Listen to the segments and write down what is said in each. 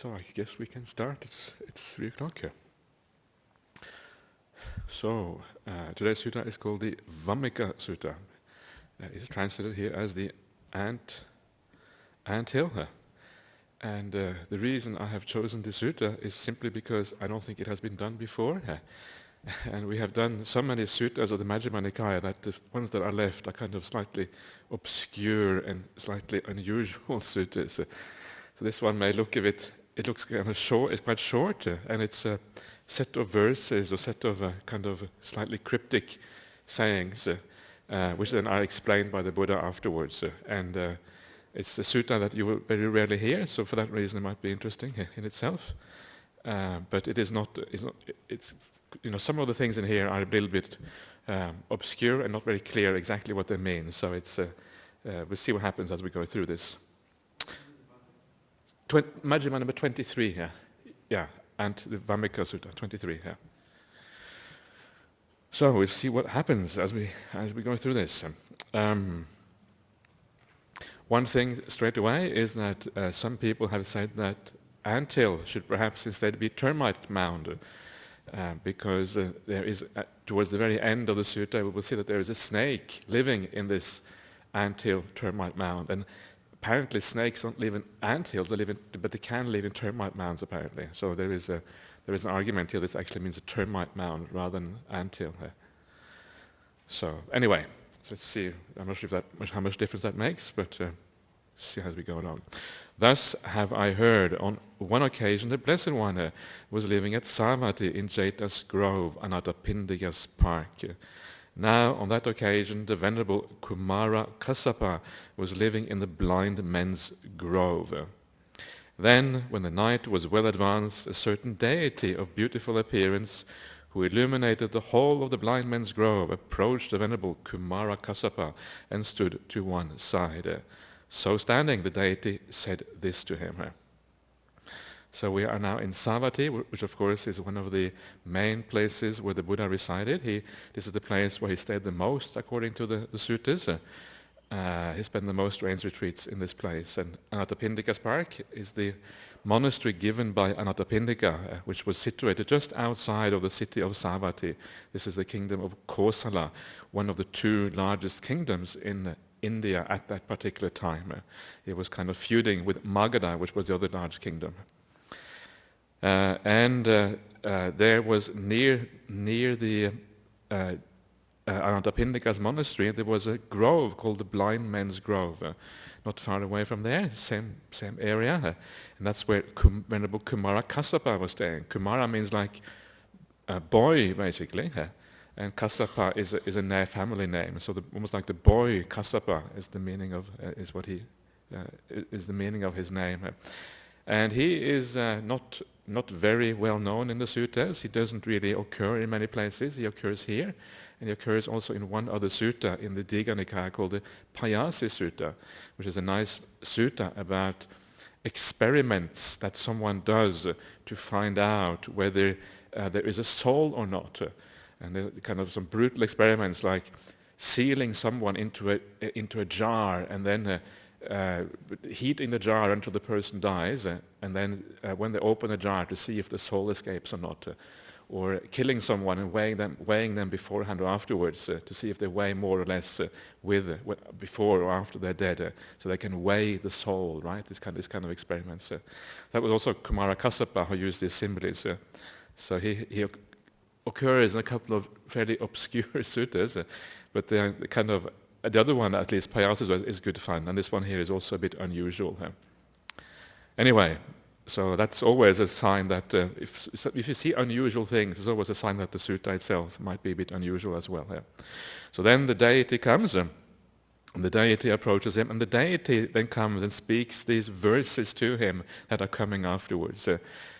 So I guess we can start. It's 3 o'clock here. So today's sutta is called the Vamikka Sutta. It's translated here as the ant hill. And the reason I have chosen this sutta is simply because I don't think it has been done before. And we have done so many suttas of the Majjhima Nikaya that the ones that are left are kind of slightly obscure and slightly unusual suttas. So this one may look a bit, it looks kind of short, it's quite short, and it's a set of verses or set of kind of slightly cryptic sayings, which then are explained by the Buddha afterwards. And it's a sutta that you will very rarely hear, so for that reason it might be interesting in itself. But it is not, it's some of the things in here are a little bit obscure and not very clear exactly what they mean. So it's we'll see what happens as we go through this. Majjhima number 23, yeah, and the Vamikka Sutta 23, yeah. So we'll see what happens as we go through this. One thing straight away is that some people have said that anthill should perhaps instead be termite mound. Because there is, towards the very end of the sutta, we will see that there is a snake living in this anthill termite mound. And apparently snakes don't live in anthills, but they can live in termite mounds apparently. So there is an argument here that actually means a termite mound rather than anthill. So anyway, let's see. I'm not sure how much difference that makes, but see as we go along. Thus have I heard, on one occasion the Blessed One was living at Savatthi in Jeta's grove, Anathapindika's park. Now on that occasion the Venerable Kumara Kassapa was living in the blind men's grove. Then, when the night was well advanced, a certain deity of beautiful appearance, who illuminated the whole of the blind men's grove, approached the Venerable Kumara Kassapa and stood to one side. So standing, the deity said this to him. So we are now in Savatthi, which of course is one of the main places where the Buddha resided. This is the place where he stayed the most, according to the suttas. He spent the most rains retreats in this place. And Anathapindika's park is the monastery given by Anathapindika, which was situated just outside of the city of Savatthi. This is the kingdom of Kosala, one of the two largest kingdoms in India at that particular time. It was kind of feuding with Magadha, which was the other large kingdom. And there was near the Anathapindika's monastery, there was a grove called the Blind Men's Grove, not far away from there, same area, and that's where Venerable Kumara Kassapa was staying. Kumara means like a boy, basically. And Kassapa is a family name, so almost like the boy Kassapa is the meaning of is the meaning of his name, and he is not very well known in the suttas. He doesn't really occur in many places. He occurs here, and he occurs also in one other sutta in the Digha Nikaya called the Payasi Sutta, which is a nice sutta about experiments that someone does to find out whether there is a soul or not. And kind of some brutal experiments like sealing someone into a jar and then heating the jar until the person dies, and then when they open the jar to see if the soul escapes or not, or killing someone and weighing them beforehand or afterwards to see if they weigh more or less before or after they're dead, so they can weigh the soul, right? This kind of experiments. That was also Kumara Kassapa who used these symbols. So he occurs in a couple of fairly obscure suttas, but the other one, at least Payasi, is good fun, and this one here is also a bit unusual. Anyway, so that's always a sign that if you see unusual things, it's always a sign that the sutta itself might be a bit unusual as well. So then the deity comes, and the deity approaches him, and the deity then comes and speaks these verses to him that are coming afterwards.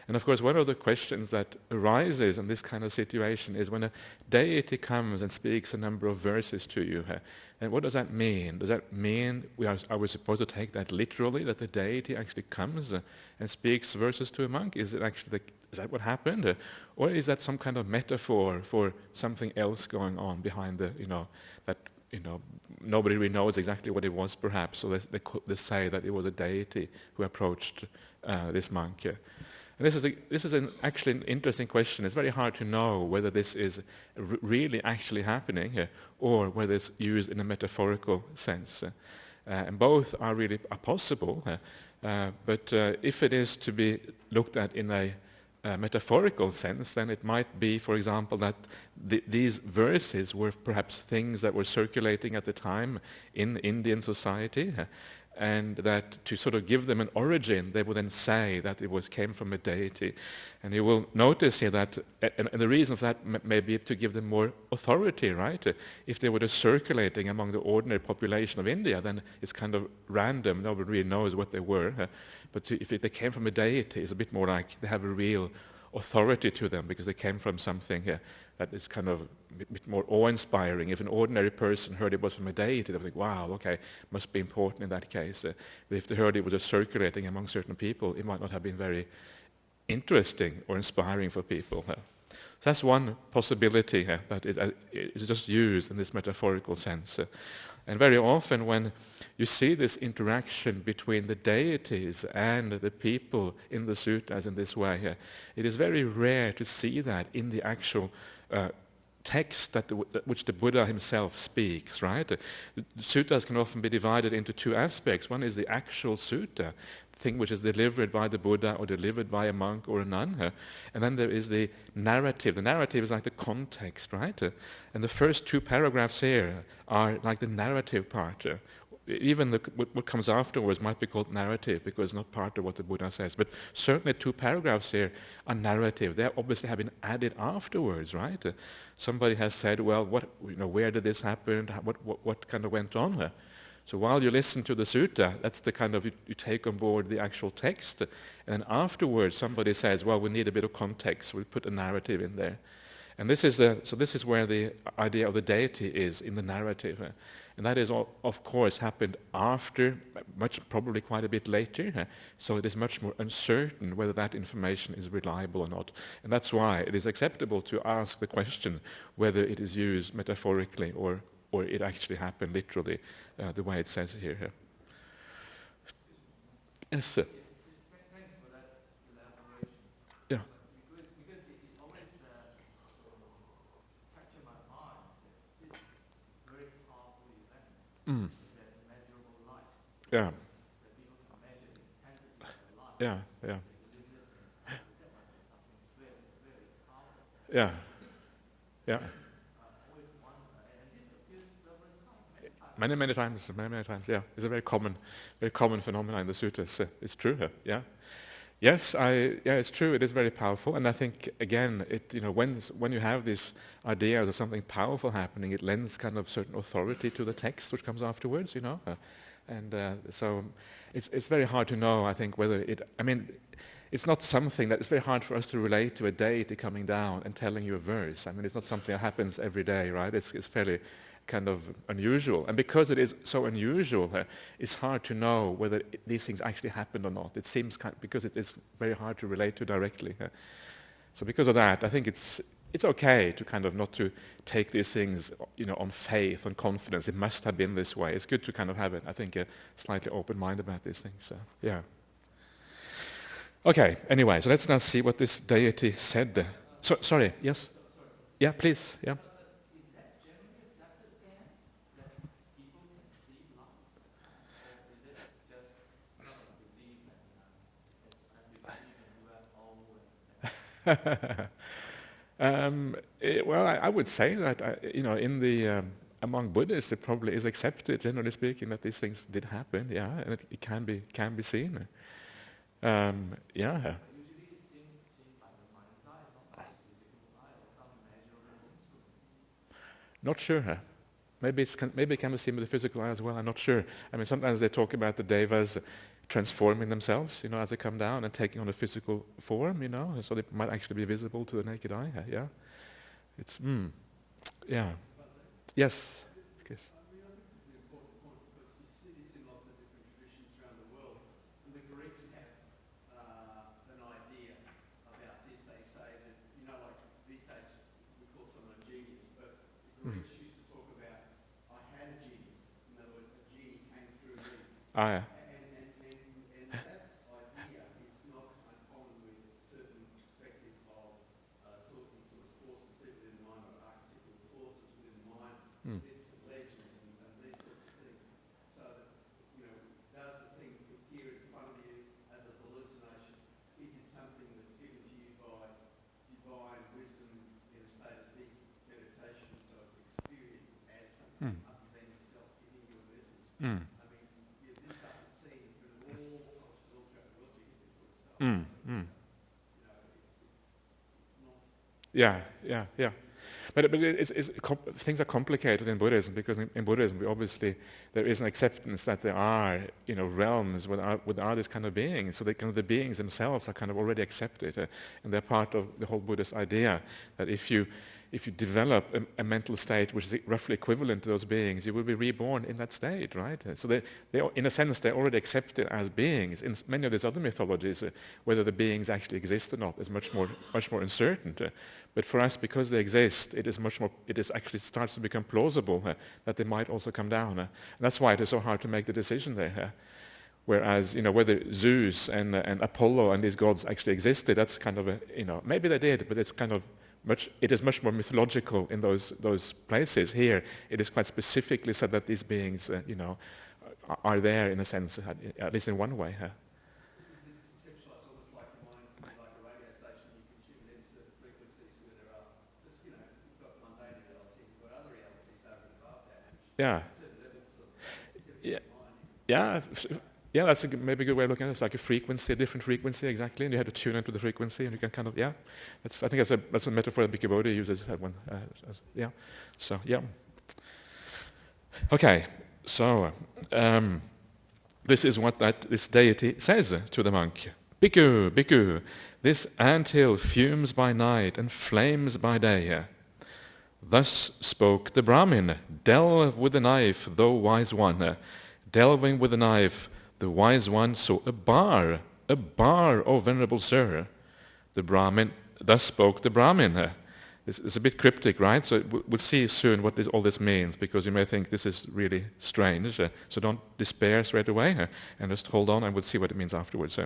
And of course, one of the questions that arises in this kind of situation is when a deity comes and speaks a number of verses to you, and what does that mean? Does that mean are we supposed to take that literally, that the deity actually comes and speaks verses to a monk? Is that what happened? Or is that some kind of metaphor for something else going on behind that nobody really knows exactly what it was, perhaps. So they say that it was a deity who approached this monk. And this is actually an interesting question. It's very hard to know whether this is really actually happening or whether it's used in a metaphorical sense. And both are really possible. But if it is to be looked at in a metaphorical sense, then it might be, for example, that these verses were perhaps things that were circulating at the time in Indian society, and that to sort of give them an origin, they would then say that it came from a deity. And you will notice here that, and the reason for that may be to give them more authority, right? If they were just circulating among the ordinary population of India, then it's kind of random, nobody really knows what they were. But if they came from a deity, it's a bit more like they have a real authority to them because they came from something that is kind of a bit more awe-inspiring. If an ordinary person heard it was from a deity, they would think, wow, okay, must be important in that case. But if they heard it was just circulating among certain people, it might not have been very interesting or inspiring for people. So that's one possibility that it is just used in this metaphorical sense. And very often when you see this interaction between the deities and the people in the suttas in this way, it is very rare to see that in the actual text which the Buddha himself speaks, right? The suttas can often be divided into two aspects. One is the actual sutta, thing which is delivered by the Buddha or delivered by a monk or a nun. And then there is the narrative. The narrative is like the context, right? And the first two paragraphs here are like the narrative part. Even what comes afterwards might be called narrative because it's not part of what the Buddha says. But certainly two paragraphs here are narrative. They obviously have been added afterwards, right? Somebody has said, well, where did this happen? What kind of went on? So while you listen to the sutta, that's the kind of, you take on board the actual text. And then afterwards somebody says, well, we need a bit of context. We'll put a narrative in there. And this is where the idea of the deity is in the narrative. And that is, of course, happened after, probably quite a bit later. So it is much more uncertain whether that information is reliable or not. And that's why it is acceptable to ask the question whether it is used metaphorically or it actually happened literally, the way it says here. Yes, sir. Thanks for that elaboration. Yeah. Because it always captured my mind that this is a very powerful event. There's measurable light. Yeah. That people can measure the intensity of the light. Yeah. Yeah. That might be something very, very powerful. Yeah. Yeah. Always wonder, and this appears several times. Many times. Yeah, it's a very common phenomenon in the suttas. It's true. Yeah. Yes, it's true. It is very powerful, and I think again, when you have this idea of something powerful happening, it lends kind of certain authority to the text which comes afterwards. So it's very hard to know. I think whether it. I mean, it's not something that it's very hard for us to relate to a deity coming down and telling you a verse. I mean, it's not something that happens every day, right? It's fairly kind of unusual. And because it is so unusual, it's hard to know whether these things actually happened or not. It seems because it is very hard to relate to directly. So because of that, I think it's okay to kind of not to take these things, on faith and confidence. It must have been this way. It's good to kind of have it, I think, a slightly open mind about these things. Yeah. Okay, anyway, so let's now see what this deity said. Sorry, yes? Yeah, please, yeah. Is that generally accepted then, that people can see light? Or is it just belief and UFO? Well, I would say that, in the among Buddhists, it probably is accepted, generally speaking, that these things did happen, yeah, and it can be seen. Yeah. Usually it's seen by the mind's eye, not by the physical eye, or some measurable instruments. Not sure. Maybe it can be seen with the physical eye as well. I'm not sure. I mean, sometimes they talk about the devas transforming themselves, as they come down and taking on a physical form, so they might actually be visible to the naked eye. Yeah. It's yeah. Yes. Yes. Greeks used to talk about, I had Ah, yeah. And that idea is not uncommon with certain perspective of certain sort of forces within the mind or archetypal forces within the mind. There's some legends and these sorts of things. So that, does the thing appear in front of you as a hallucination? Is it something that's given to you by divine wisdom in a state of deep meditation, so it's experienced as something other than yourself giving you a message? I mean, this stuff is seen through all cultures, all throughout the world, you get this sort of stuff. It's not... Yeah. But things are complicated in Buddhism, because in Buddhism, there is an acceptance that there are, realms with these kind of beings. So the beings themselves are kind of already accepted, and they're part of the whole Buddhist idea that if you develop a mental state which is roughly equivalent to those beings, you will be reborn in that state, right? So they in a sense, they're already accepted as beings. In many of these other mythologies, whether the beings actually exist or not is much more uncertain. But for us, because they exist, it actually starts to become plausible that they might also come down. And that's why it is so hard to make the decision there. Whereas, whether Zeus and Apollo and these gods actually existed, that's kind of maybe they did, but it's kind of it is much more mythological in those places. Here, it is quite specifically said that these beings, are there in a sense, at least in one way. Is it conceptualized almost like your mind can be like a radio station? You can tune in certain frequencies where there are, you've got mundane reality, you've got other realities over and above that. Yeah. Certain levels of Yeah. sensitivity of mind. Yeah. Yeah, that's maybe a good way of looking at it. It's like a frequency, a different frequency, exactly, and you have to tune into the frequency, and you can kind of, I think that's a metaphor that Bhikkhu Bodhi uses. So, yeah. Okay, so this is what this deity says to the monk. Bhikkhu, this anthill fumes by night and flames by day. Thus spoke the Brahmin, delve with the knife, thou wise one. Delving with the knife, the wise one saw a bar, O venerable sir. The Brahmin, thus spoke the Brahmin. It's a bit cryptic, right? So we'll see soon what all this means, because you may think this is really strange. So don't despair straight away, and just hold on, and we'll see what it means afterwards.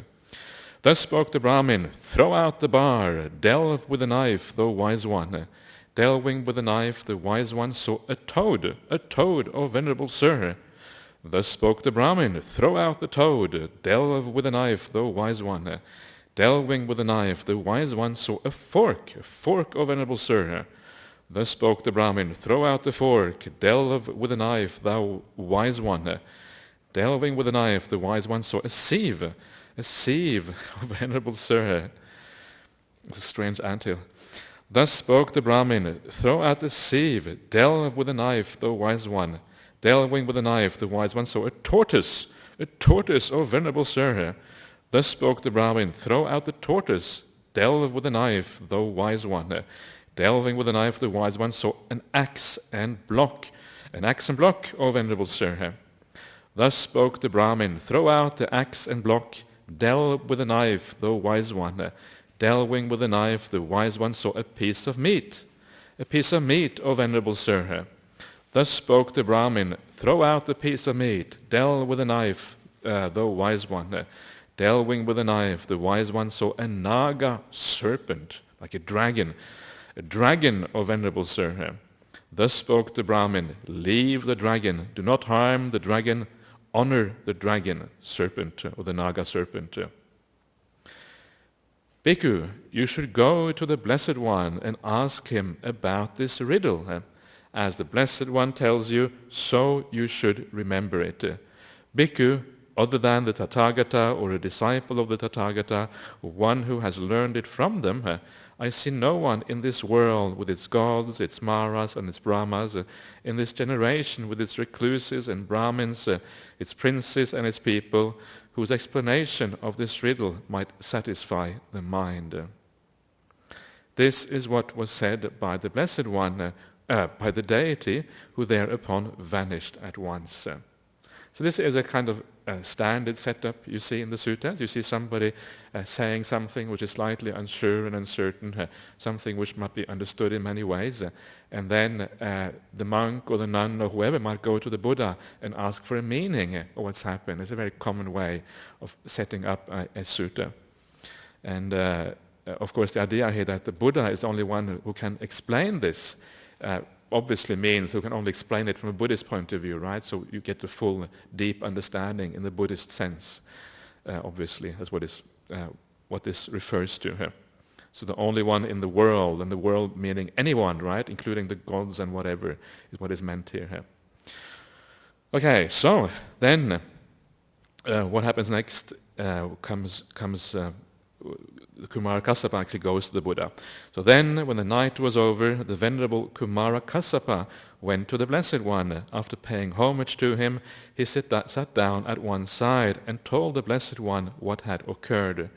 Thus spoke the Brahmin, throw out the bar, delve with the knife, thou wise one. Delving with the knife, the wise one saw a toad, O venerable sir. Thus spoke the Brahmin, throw out the toad, delve with a knife, thou wise one. Delving with a knife, the wise one saw a fork, O venerable sir. Thus spoke the Brahmin, throw out the fork, delve with a knife, thou wise one. Delving with a knife, the wise one saw a sieve, O venerable sir. It's a strange anthill. Thus spoke the Brahmin, throw out the sieve, delve with a knife, thou wise one. Delving with a knife, the wise one saw a tortoise, O venerable sir. Thus spoke the Brahmin, throw out the tortoise, delve with a knife, thou wise one. Delving with a knife, the wise one saw an axe and block, O venerable sir. Thus spoke the Brahmin, throw out the axe and block, delve with a knife, thou wise one. Delving with a knife, the wise one saw a piece of meat, O venerable sir. Thus spoke the Brahmin, throw out the piece of meat, delve with a knife, thou wise one. Delving with a knife, the wise one saw a naga serpent, like a dragon, O venerable sir. Thus spoke the Brahmin, leave the dragon, do not harm the dragon, honor the dragon, serpent, or the naga serpent. Bhikkhu, you should go to the Blessed One and ask him about this riddle. As the Blessed One tells you, so you should remember it. Bhikkhu, other than the Tathagata or a disciple of the Tathagata, or one who has learned it from them, I see no one in this world with its gods, its maras and its brahmas, in this generation with its recluses and brahmins, its princes and its people, whose explanation of this riddle might satisfy the mind. This is what was said by the Blessed One, by the deity, who thereupon vanished at once. So this is a kind of standard setup you see in the suttas. You see somebody saying something which is slightly unsure and uncertain, something which might be understood in many ways, and then the monk or the nun or whoever might go to the Buddha and ask for a meaning of what's happened. It's a very common way of setting up a sutta. And of course the idea here that the Buddha is the only one who can explain this obviously means who can only explain it from a Buddhist point of view, right? So you get the full, deep understanding in the Buddhist sense, obviously. That's what this refers to here. So the only one in the world, and the world meaning anyone, right? Including the gods and whatever, is what is meant here. Okay, so then what happens next comes the Kumara Kassapa actually goes to the Buddha. So then, when the night was over, the venerable Kumara Kassapa went to the Blessed One. After paying homage to him, he sat down at one side and told the Blessed One what had occurred.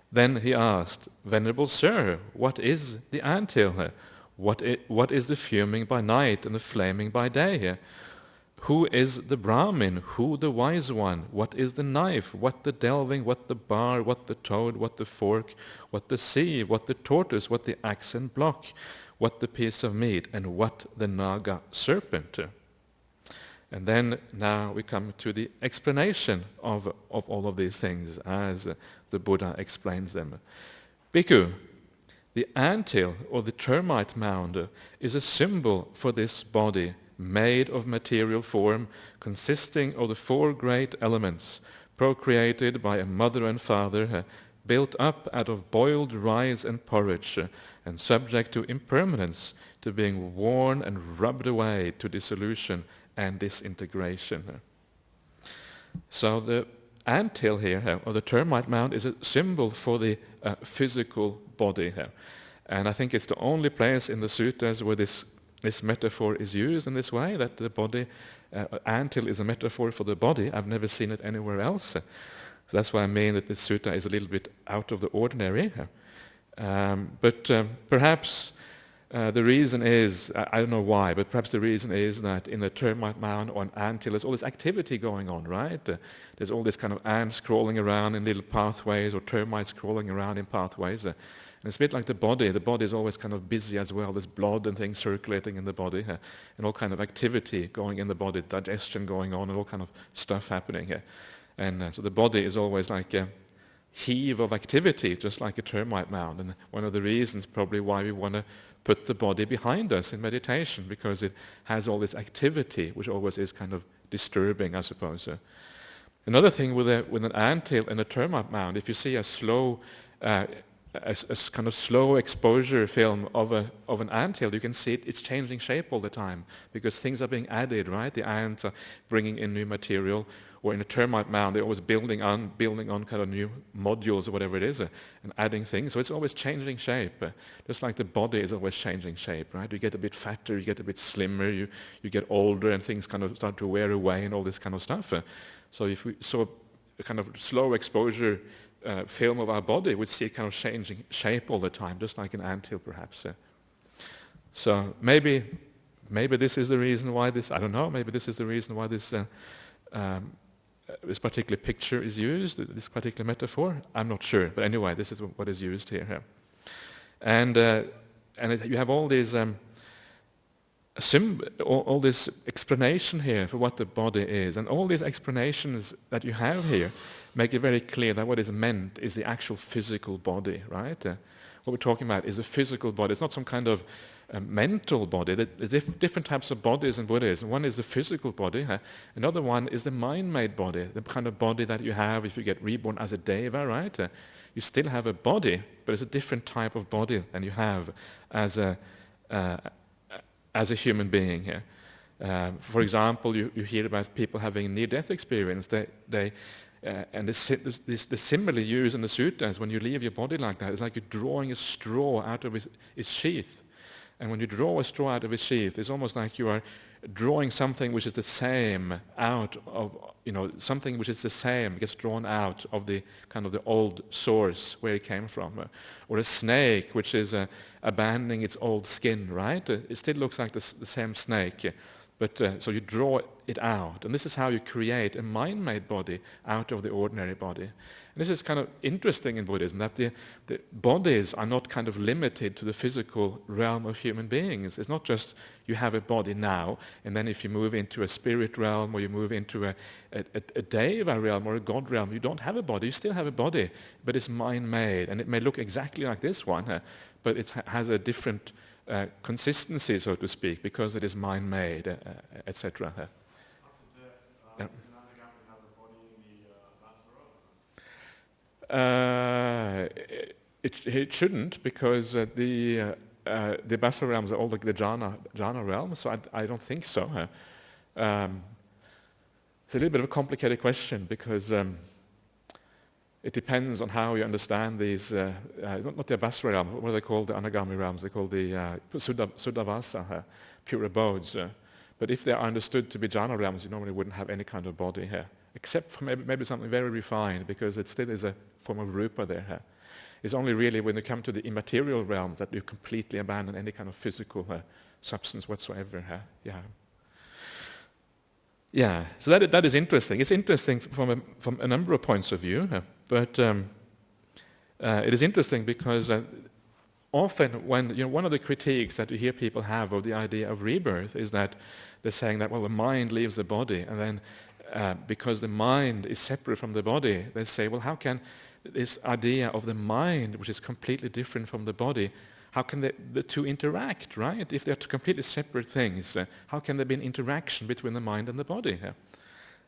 Then he asked, "Venerable Sir, what is the anthill? What is the fuming by night and the flaming by day? Who is the Brahmin? Who the wise one? What is the knife? What the delving? What the bar? What the toad? What the fork? What the sea? What the tortoise? What the axe and block? What the piece of meat? And what the naga serpent?" And then now we come to the explanation of all of these things as the Buddha explains them. Bhikkhu, the anthill or the termite mound is a symbol for this body, made of material form, consisting of the four great elements, procreated by a mother and father, built up out of boiled rice and porridge, and subject to impermanence, to being worn and rubbed away to dissolution and disintegration. So the anthill here, or the termite mound, is a symbol for the physical body here. And I think it's the only place in the suttas where this metaphor is used in this way, that the body, anthill is a metaphor for the body. I've never seen it anywhere else. So that's why I mean that this sutta is a little bit out of the ordinary. But perhaps the reason is, I don't know why, but perhaps the reason is that in the termite mound or an anthill, there's all this activity going on, right? There's all this kind of ants crawling around in little pathways, or termites crawling around in pathways. And it's a bit like the body. The body is always kind of busy as well. There's blood and things circulating in the body, and all kind of activity going in the body, digestion going on, and all kind of stuff happening here. And so the body is always like a heave of activity, just like a termite mound. And one of the reasons probably why we want to put the body behind us in meditation, because it has all this activity, which always is kind of disturbing, I suppose. Another thing with an anthill and a termite mound, if you see a slow a kind of slow exposure film of an anthill, you can see it's changing shape all the time because things are being added, right? The ants are bringing in new material, or in a termite mound, they're always building on kind of new modules or whatever it is, and adding things. So it's always changing shape, just like the body is always changing shape, right? You get a bit fatter, you get a bit slimmer, you get older, and things kind of start to wear away and all this kind of stuff. So if we saw a kind of slow exposure film of our body, we'd see it kind of changing shape all the time, just like an anthill perhaps. So maybe this is the reason why this, I don't know, maybe this is the reason why this particular picture is used, this particular metaphor. I'm not sure, but anyway, this is what is used here. And you have all these all this explanation here for what the body is, and all these explanations that you have here make it very clear that what is meant is the actual physical body, right? What we're talking about is a physical body. It's not some kind of mental body. There's different types of bodies in Buddhism. One is the physical body. Another one is the mind-made body, the kind of body that you have if you get reborn as a deva, right? You still have a body, but it's a different type of body than you have as a human being here. For example, you hear about people having near-death experience. And the simile used in the suttas, when you leave your body like that, it's like you're drawing a straw out of its sheath. And when you draw a straw out of its sheath, it's almost like you are drawing something which is the same out of, something which is the same gets drawn out of the kind of the old source where it came from. Or a snake which is abandoning its old skin, right? It still looks like the same snake, But so you draw it out, and this is how you create a mind-made body out of the ordinary body. And this is kind of interesting in Buddhism, that the bodies are not kind of limited to the physical realm of human beings. It's not just you have a body now, and then if you move into a spirit realm or you move into a deva realm or a god realm, you don't have a body. You still have a body, but it's mind-made, and it may look exactly like this one, but it has a different consistency, so to speak, because it is mind-made, etc. After death, Yeah. does an anagami have a body in the Basara? It shouldn't, because the Basara realms are all like the jhana realms, so I don't think so. It's a little bit of a complicated question, because it depends on how you understand these, not the Basara realms, what are they called, the anagami realms? They're called the Suddhavasa, pure abodes. But if they are understood to be jhana realms, you normally wouldn't have any kind of body here, except for maybe something very refined, because it still is a form of rupa there. It's only really when you come to the immaterial realm that you completely abandon any kind of physical substance whatsoever. Yeah, so that is interesting. It's interesting from a number of points of view, but it is interesting because often when, one of the critiques that you hear people have of the idea of rebirth is that they're saying that, well, the mind leaves the body, and then because the mind is separate from the body, they say, well, how can this idea of the mind, which is completely different from the body, how can the two interact, right? If they're two completely separate things, how can there be an interaction between the mind and the body?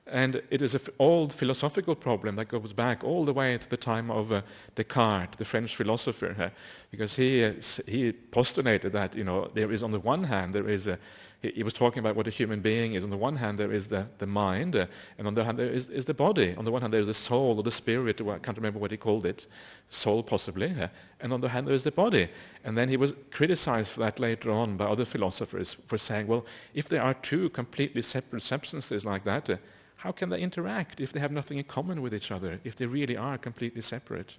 And it is an old philosophical problem that goes back all the way to the time of Descartes, the French philosopher, because he postulated that, there is, on the one hand, there is he was talking about what a human being is. On the one hand, there is the mind, and on the other hand, there is the body. On the one hand, there is the soul or the spirit, or I can't remember what he called it, soul possibly, and on the other hand, there is the body. And then he was criticized for that later on by other philosophers for saying, well, if there are two completely separate substances like that, how can they interact if they have nothing in common with each other, if they really are completely separate?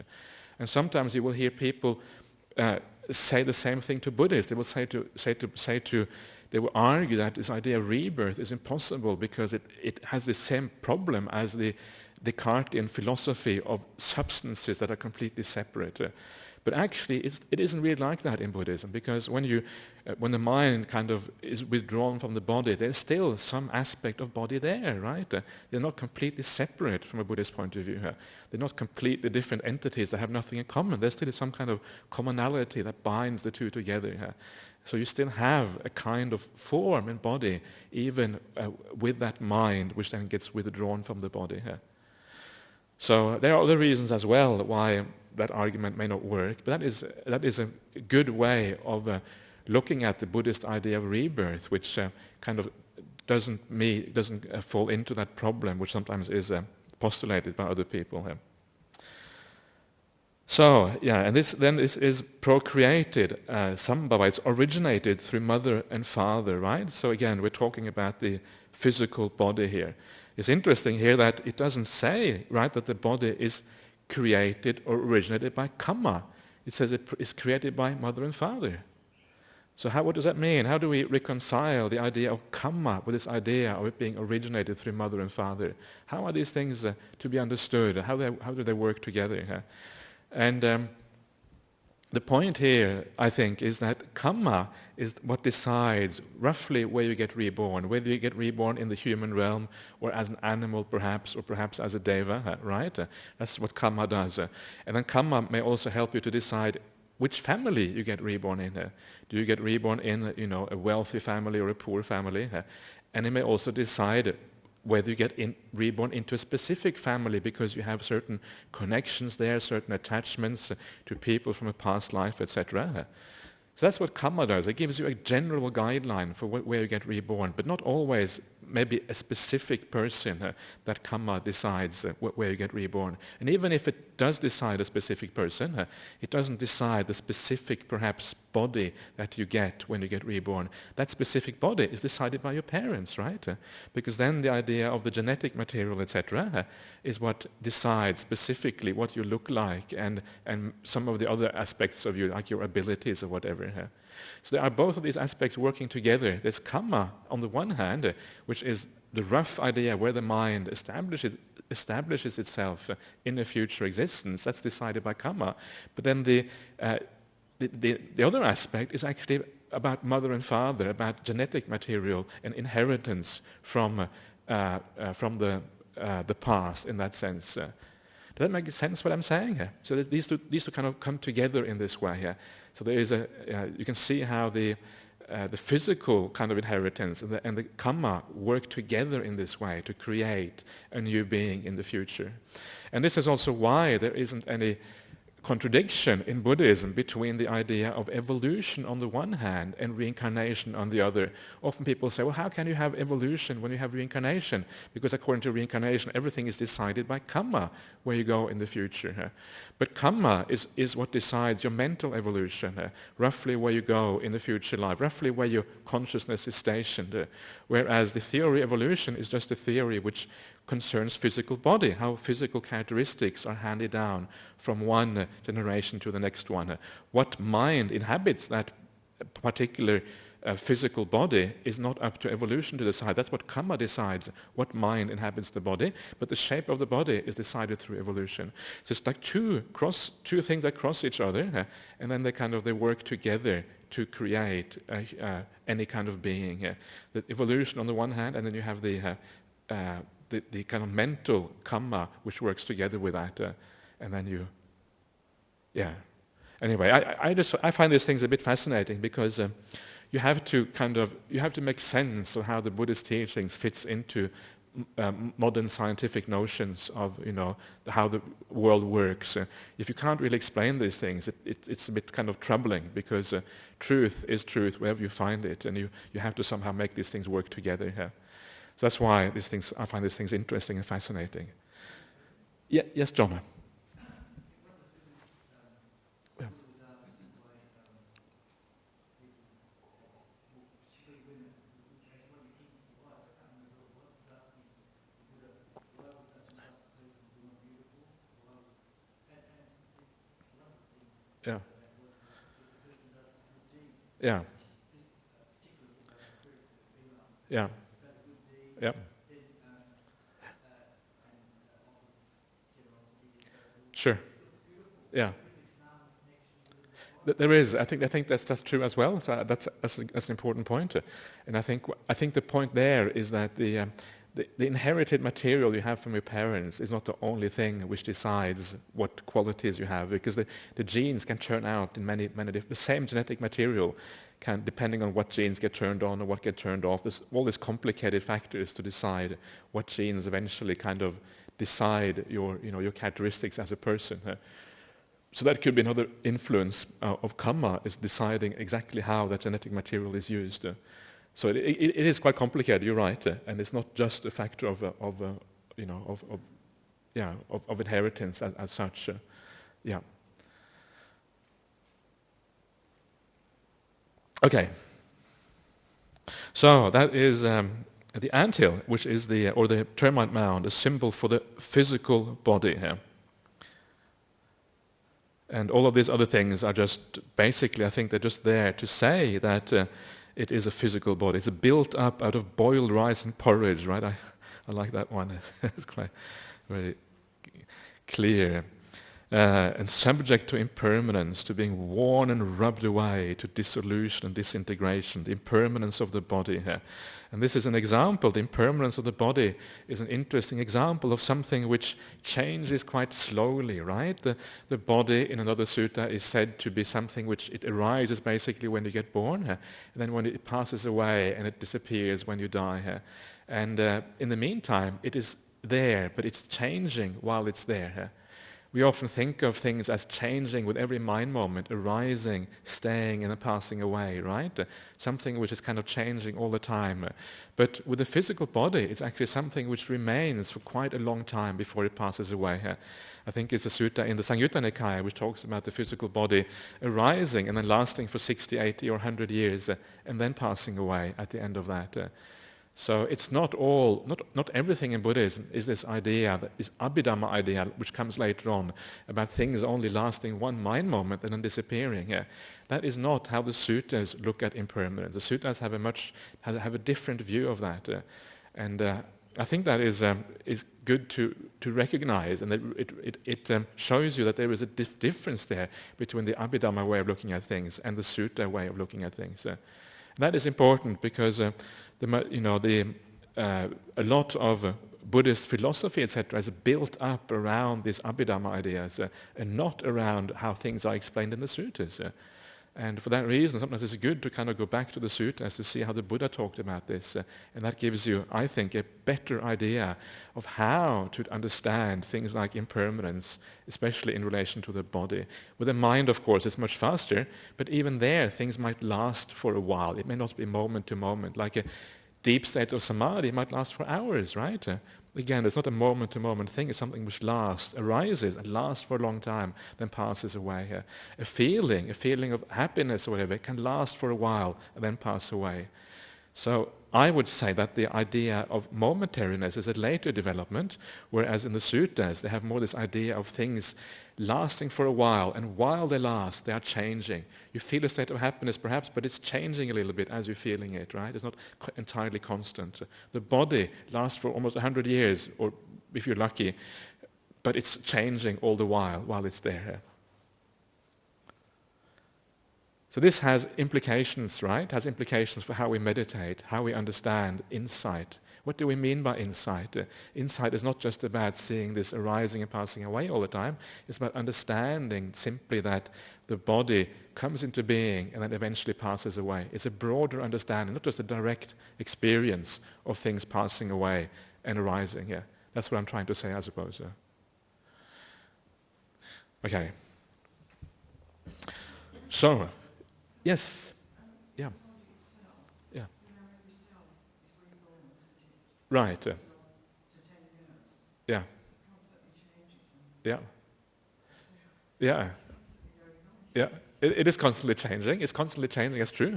And sometimes you will hear people say the same thing to Buddhists. They will they will argue that this idea of rebirth is impossible because it has the same problem as the Descartesian philosophy of substances that are completely separate. But actually, it isn't really like that in Buddhism, because when the mind kind of is withdrawn from the body, there's still some aspect of body there, right? They're not completely separate from a Buddhist point of view. They're not completely different entities that have nothing in common. There's still some kind of commonality that binds the two together. So you still have a kind of form and body, even with that mind, which then gets withdrawn from the body. So there are other reasons as well why that argument may not work, but that is a good way of looking at the Buddhist idea of rebirth, which kind of doesn't fall into that problem, which sometimes is postulated by other people. So, and this is procreated, sambhava, it's originated through mother and father, right? So again, we're talking about the physical body here. It's interesting here that it doesn't say, right, that the body is created or originated by karma. It says it is created by mother and father. So what does that mean? How do we reconcile the idea of karma with this idea of it being originated through mother and father? How are these things to be understood? How do they work together? And the point here, I think, is that karma is what decides roughly where you get reborn, whether you get reborn in the human realm or as an animal perhaps, or perhaps as a deva, right? That's what karma does. And then karma may also help you to decide which family you get reborn in. Do you get reborn in a wealthy family or a poor family? And it may also decide whether you get reborn into a specific family because you have certain connections there, certain attachments to people from a past life, etc. So that's what karma does. It gives you a general guideline for where you get reborn, but not always maybe a specific person that karma decides where you get reborn. And even if it does decide a specific person, it doesn't decide the specific, perhaps, body that you get when you get reborn. That specific body is decided by your parents, right? Because then the idea of the genetic material, etc., is what decides specifically what you look like and some of the other aspects of you, like your abilities or whatever. So there are both of these aspects working together. There's karma on the one hand, which is the rough idea where the mind establishes itself in a future existence. That's decided by karma. But then the other aspect is actually about mother and father, about genetic material and inheritance from the past in that sense. Does that make sense what I'm saying here? So these two kind of come together in this way here. So there is you can see how the physical kind of inheritance and the karma work together in this way to create a new being in the future. And this is also why there isn't any contradiction in Buddhism between the idea of evolution on the one hand and reincarnation on the other. Often people say, well, how can you have evolution when you have reincarnation? Because according to reincarnation, everything is decided by karma, where you go in the future. But karma is what decides your mental evolution, roughly where you go in the future life, roughly where your consciousness is stationed. Whereas the theory of evolution is just a theory which concerns physical body, how physical characteristics are handed down from one generation to the next one. What mind inhabits that particular physical body is not up to evolution to decide. That's what karma decides, what mind inhabits the body, but the shape of the body is decided through evolution. So it's like two things that cross each other, and then they work together to create any kind of being. The evolution on the one hand, and then you have the kind of mental karma which works together with that, and then Anyway, I find these things a bit fascinating because you have to make sense of how the Buddhist teachings fits into modern scientific notions of how the world works. If you can't really explain these things, it's a bit kind of troubling because truth is truth wherever you find it, and you have to somehow make these things work together here. So that's why I find these things interesting and fascinating. Yeah, yes, John. Yeah. Yeah. Yeah. Yeah. Sure. Yeah. There is. I think that's true as well. So that's an important point. And I think the point there is that the inherited material you have from your parents is not the only thing which decides what qualities you have, because the genes can turn out in many different. The same genetic material can, depending on what genes get turned on or what get turned off, there's all these complicated factors to decide what genes eventually kind of decide your characteristics as a person. So that could be another influence of karma, is deciding exactly how that genetic material is used. So it is quite complicated. You're right, and it's not just a factor of inheritance as such. Yeah. Okay. So that is the anthill, which is the termite mound, a symbol for the physical body here. And all of these other things are just basically, I think they're just there to say that it is a physical body. It's built up out of boiled rice and porridge, right? I like that one. It's quite very clear. And subject to impermanence, to being worn and rubbed away, to dissolution and disintegration, the impermanence of the body here. And this is an example. The impermanence of the body is an interesting example of something which changes quite slowly, right? The body in another sutta is said to be something which it arises basically when you get born, and then when it passes away and it disappears when you die. And in the meantime, it is there, but it's changing while it's there. We often think of things as changing with every mind moment, arising, staying, and then passing away, right? Something which is kind of changing all the time. But with the physical body, it's actually something which remains for quite a long time before it passes away. I think it's a sutta in the Samyutta Nikaya which talks about the physical body arising and then lasting for 60, 80, or 100 years, and then passing away at the end of that. So it's not everything in Buddhism is this idea, this Abhidhamma idea, which comes later on, about things only lasting one mind moment and then disappearing. That is not how the suttas look at impermanence. The suttas have a different view of that. And I think that is good to recognize, and that it shows you that there is a difference there between the Abhidhamma way of looking at things and the sutta way of looking at things. That is important because a lot of Buddhist philosophy, etc., is built up around these Abhidhamma ideas and not around how things are explained in the suttas. And for that reason, sometimes it's good to kind of go back to the suttas to see how the Buddha talked about this. And that gives you, I think, a better idea of how to understand things like impermanence, especially in relation to the body. With the mind, of course, it's much faster, but even there, things might last for a while. It may not be moment to moment. Like a deep state of samadhi might last for hours, right? Again, it's not a moment-to-moment thing. It's something which arises and lasts for a long time, then passes away. A feeling of happiness or whatever, it can last for a while and then pass away. So I would say that the idea of momentariness is a later development, whereas in the suttas they have more this idea of things lasting for a while, and while they last, they are changing. You feel a state of happiness perhaps, but it's changing a little bit as you're feeling it, right? It's not entirely constant. The body lasts for almost 100 years, or if you're lucky, but it's changing all the while it's there. So this has implications, right? Has implications for how we meditate, how we understand insight. What do we mean by insight? Insight is not just about seeing this arising and passing away all the time. It's about understanding simply that the body comes into being and then eventually passes away. It's a broader understanding, not just a direct experience of things passing away and arising. Yeah, that's what I'm trying to say, I suppose. Okay. So, yes. Yeah. Yeah. Right. Yeah. Yeah. Yeah. Yeah. It is constantly changing. It's constantly changing, it's true.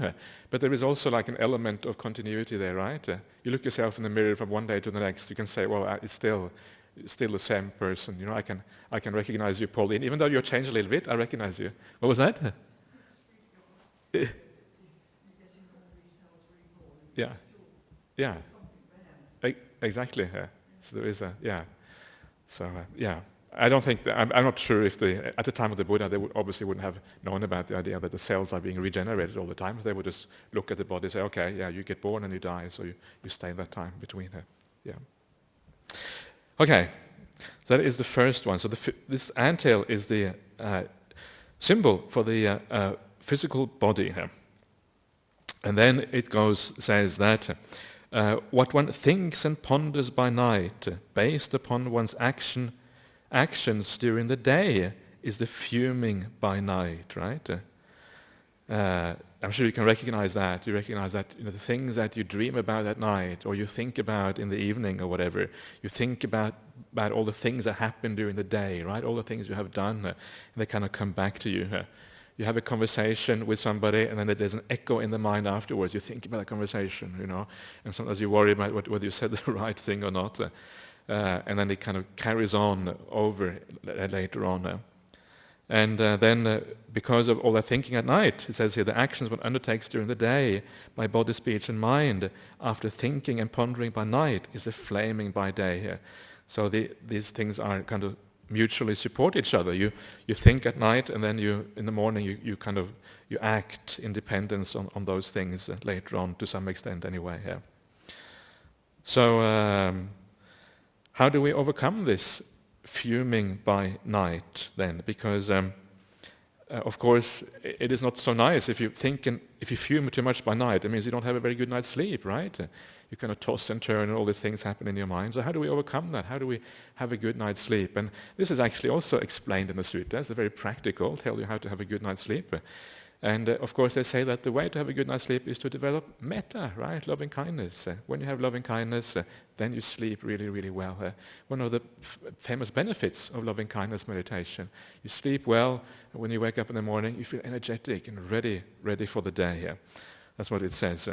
But there is also like an element of continuity there, right? You look yourself in the mirror from one day to the next, you can say, well, it's still the same person. You know, I can recognize you, Pauline. Even though you're changed a little bit, I recognize you. What was that? Yeah. Yeah. Exactly. So there is So I don't think I'm not sure if at the time of the Buddha they obviously wouldn't have known about the idea that the cells are being regenerated all the time. They would just look at the body and say, okay, yeah, you get born and you die, so you stay that time between. Yeah. Okay. So that is the first one. So this anthill is the symbol for the physical body. And then it says that what one thinks and ponders by night, based upon one's actions during the day, is the fuming by night, right? I'm sure you can recognize that. You recognize that the things that you dream about at night, or you think about in the evening or whatever, you think about all the things that happen during the day, right? All the things you have done, and they kind of come back to you. You have a conversation with somebody, and then there's an echo in the mind afterwards. You think about that conversation, and sometimes you worry about whether you said the right thing or not, and then it kind of carries on over later on. And then because of all that thinking at night, it says here, the actions one undertakes during the day by body, speech, and mind, after thinking and pondering by night, is a flaming by day. So these things are kind of mutually support each other. You think at night, and then in the morning you act in dependence on those things later on, to some extent anyway. Yeah. So how do we overcome this fuming by night then? Because of course it is not so nice if you fume too much by night. It means you don't have a very good night's sleep, right? You kind of toss and turn and all these things happen in your mind. So how do we overcome that? How do we have a good night's sleep? And this is actually also explained in the suttas. They're very practical, tell you how to have a good night's sleep. And of course they say that the way to have a good night's sleep is to develop metta, right? Loving kindness. When you have loving kindness, then you sleep really, really well. One of the famous benefits of loving kindness meditation. You sleep well, and when you wake up in the morning, you feel energetic and ready for the day. That's what it says.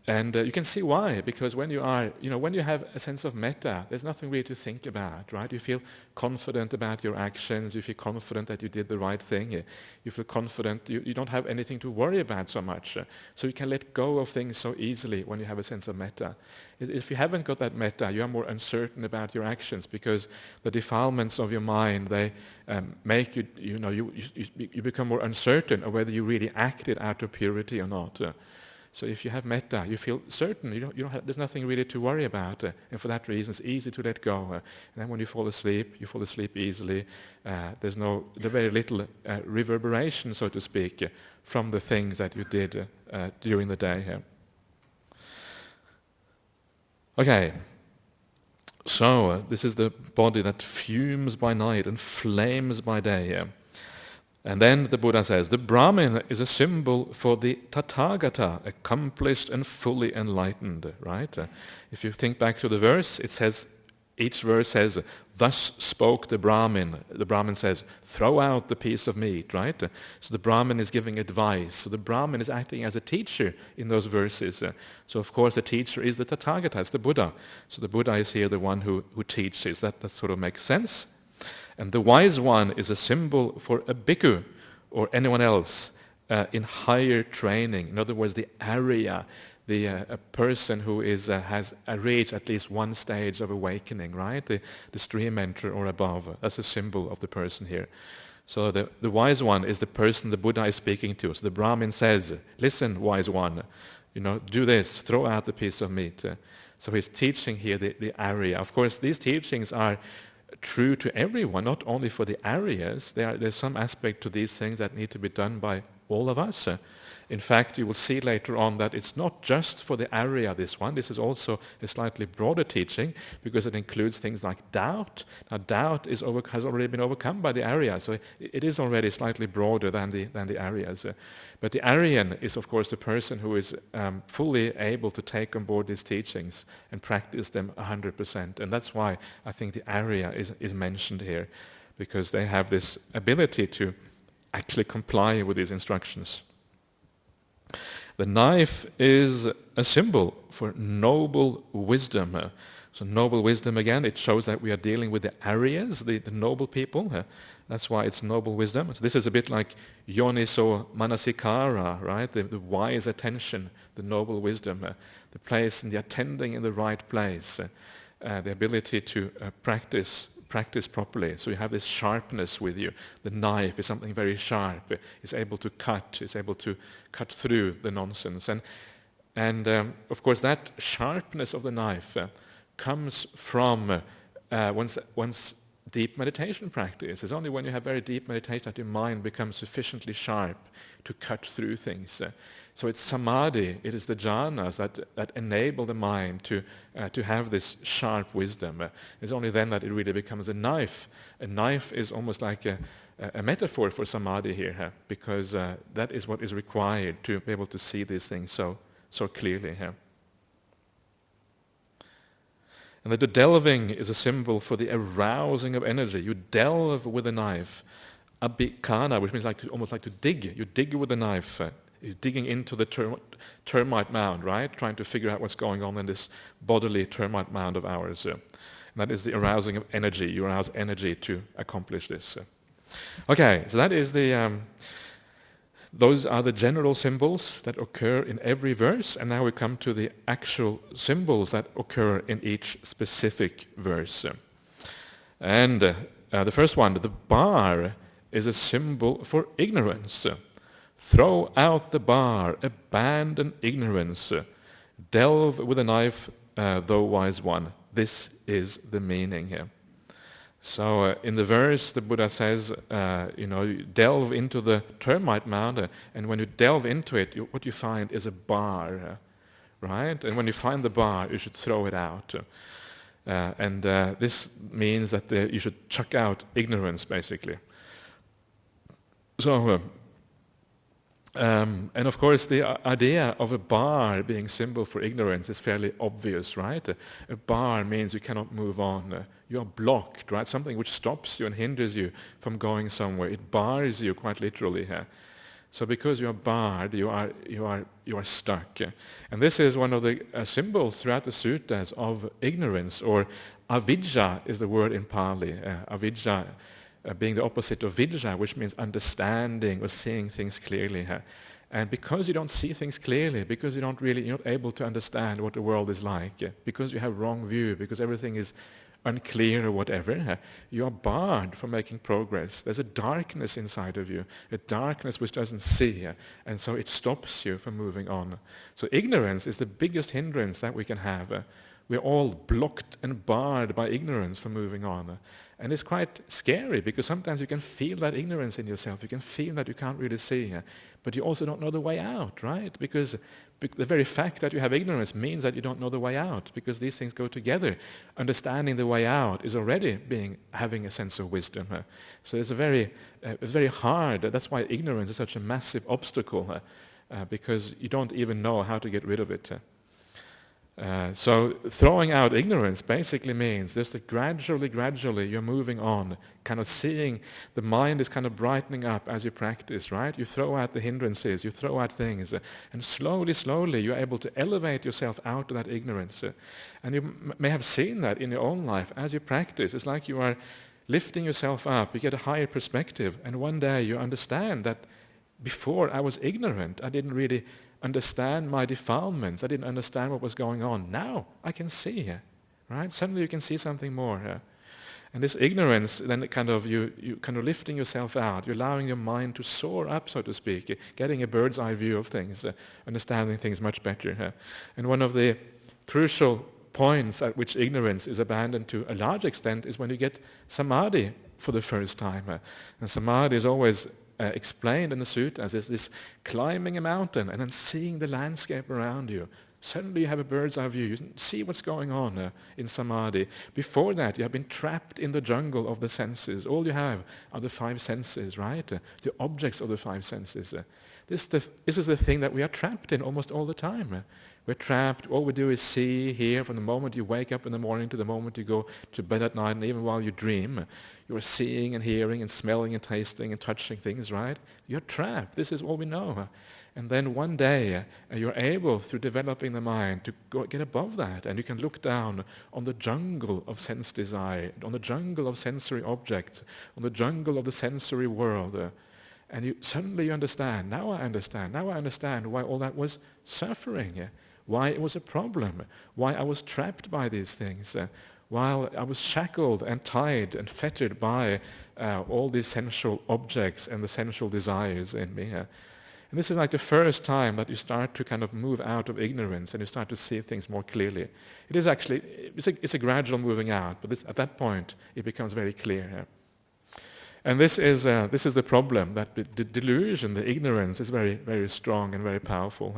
And you can see why, because when you are, when you have a sense of metta, there's nothing really to think about, right? You feel confident about your actions, you feel confident that you did the right thing, you feel confident, you don't have anything to worry about so much. So you can let go of things so easily when you have a sense of metta. If you haven't got that metta, you are more uncertain about your actions because the defilements of your mind, they make you, you become more uncertain of whether you really acted out of purity or not. So if you have metta, you feel certain. There's nothing really to worry about, and for that reason, it's easy to let go. And then when you fall asleep easily. There's very little reverberation, so to speak, from the things that you did during the day. Okay. So this is the body that fumes by night and flames by day. And then the Buddha says, the Brahmin is a symbol for the Tathagata, accomplished and fully enlightened, right? If you think back to the verse, each verse says, thus spoke the Brahmin. The Brahmin says, throw out the piece of meat, right? So the Brahmin is giving advice. So the Brahmin is acting as a teacher in those verses. So of course the teacher is the Tathagata, it's the Buddha. So the Buddha is here the one who teaches. That sort of makes sense. And the wise one is a symbol for a bhikkhu or anyone else in higher training. In other words, the arya, a person who has reached at least one stage of awakening, right? The stream enter or above. That's a symbol of the person here. So the wise one is the person the Buddha is speaking to. So the Brahmin says, listen, wise one, do this, throw out the piece of meat. So he's teaching here the arya. Of course, these teachings are true to everyone, not only for the Aryas. There's some aspect to these things that need to be done by all of us. In fact, you will see later on that it's not just for the Arya, this one. This is also a slightly broader teaching because it includes things like doubt. Now, doubt has already been overcome by the Arya, so it is already slightly broader than the Aryas. But the Aryan is, of course, the person who is fully able to take on board these teachings and practice them 100%. And that's why I think the Arya is mentioned here, because they have this ability to actually comply with these instructions. The knife is a symbol for noble wisdom. So noble wisdom, again, it shows that we are dealing with the Aryas, the noble people. That's why it's noble wisdom. So this is a bit like yoniso manasikara, right? The wise attention, the noble wisdom, the place and the attending in the right place, the ability to practice properly. So you have this sharpness with you. The knife is something very sharp. It's able to cut through the nonsense. And of course that sharpness of the knife comes from one's deep meditation practice. It's only when you have very deep meditation that your mind becomes sufficiently sharp to cut through things. So it's samadhi, it is the jhanas that enable the mind to have this sharp wisdom. It's only then that it really becomes a knife. A knife is almost like a metaphor for samadhi here, because that is what is required to be able to see these things so clearly here. And that the delving is a symbol for the arousing of energy. You delve with a knife. Abhikana, which means almost like to dig. You dig with a knife. You're digging into the termite mound, right? Trying to figure out what's going on in this bodily termite mound of ours. And that is the arousing of energy. You arouse energy to accomplish this. Okay, so that is those are the general symbols that occur in every verse, and now we come to the actual symbols that occur in each specific verse. And the first one, the bar, is a symbol for ignorance. Throw out the bar, abandon ignorance, delve with a knife, thou wise one. This is the meaning here. So in the verse, the Buddha says, you delve into the termite mound, and when you delve into it, what you find is a bar, right? And when you find the bar, you should throw it out. And this means that you should chuck out ignorance, basically. So, and of course, the idea of a bar being symbol for ignorance is fairly obvious, right? A bar means you cannot move on. You are blocked, right? Something which stops you and hinders you from going somewhere. It bars you quite literally here. So because you are barred, you are stuck. And this is one of the symbols throughout the suttas of ignorance, or avidya is the word in Pali. Avidya being the opposite of vidya, which means understanding or seeing things clearly. And because you don't see things clearly, because you're not able to understand what the world is like, because you have wrong view, because everything is unclear or whatever, you are barred from making progress. There's a darkness inside of you, a darkness which doesn't see, and so it stops you from moving on. So ignorance is the biggest hindrance that we can have. We're all blocked and barred by ignorance from moving on. And it's quite scary, because sometimes you can feel that ignorance in yourself. You can feel that you can't really see, but you also don't know the way out, right? Because the very fact that you have ignorance means that you don't know the way out, because these things go together. Understanding the way out is already having a sense of wisdom. So it's very hard. That's why ignorance is such a massive obstacle, because you don't even know how to get rid of it. So throwing out ignorance basically means just that gradually you're moving on, kind of seeing the mind is kind of brightening up as you practice, right? You throw out the hindrances, you throw out things, and slowly you're able to elevate yourself out of that ignorance. And you may have seen that in your own life as you practice. It's like you are lifting yourself up, you get a higher perspective, and one day you understand that before I was ignorant, I didn't really understand my defilements. I didn't understand what was going on. Now I can see, right? Suddenly you can see something more. And this ignorance, then you kind of lifting yourself out. You're allowing your mind to soar up, so to speak, getting a bird's eye view of things, understanding things much better. And one of the crucial points at which ignorance is abandoned to a large extent is when you get samadhi for the first time. And samadhi is always explained in the suttas as this climbing a mountain and then seeing the landscape around you. Suddenly you have a bird's eye view. You see what's going on in samadhi. Before that, you have been trapped in the jungle of the senses. All you have are the five senses, right? The objects of the five senses. This is the thing that we are trapped in almost all the time. We're trapped. All we do is see, hear, from the moment you wake up in the morning to the moment you go to bed at night, and even while you dream. You're seeing and hearing and smelling and tasting and touching things, right? You're trapped. This is all we know. And then one day, you're able, through developing the mind, to get above that. And you can look down on the jungle of sense desire, on the jungle of sensory objects, on the jungle of the sensory world. And suddenly you understand. Now I understand why all that was suffering, why it was a problem, why I was trapped by these things, while I was shackled and tied and fettered by all these sensual objects and the sensual desires in me. And this is like the first time that you start to kind of move out of ignorance and you start to see things more clearly. It is actually, it's a gradual moving out, but at that point it becomes very clear. And this is the problem, that the delusion, the ignorance is very, very strong and very powerful.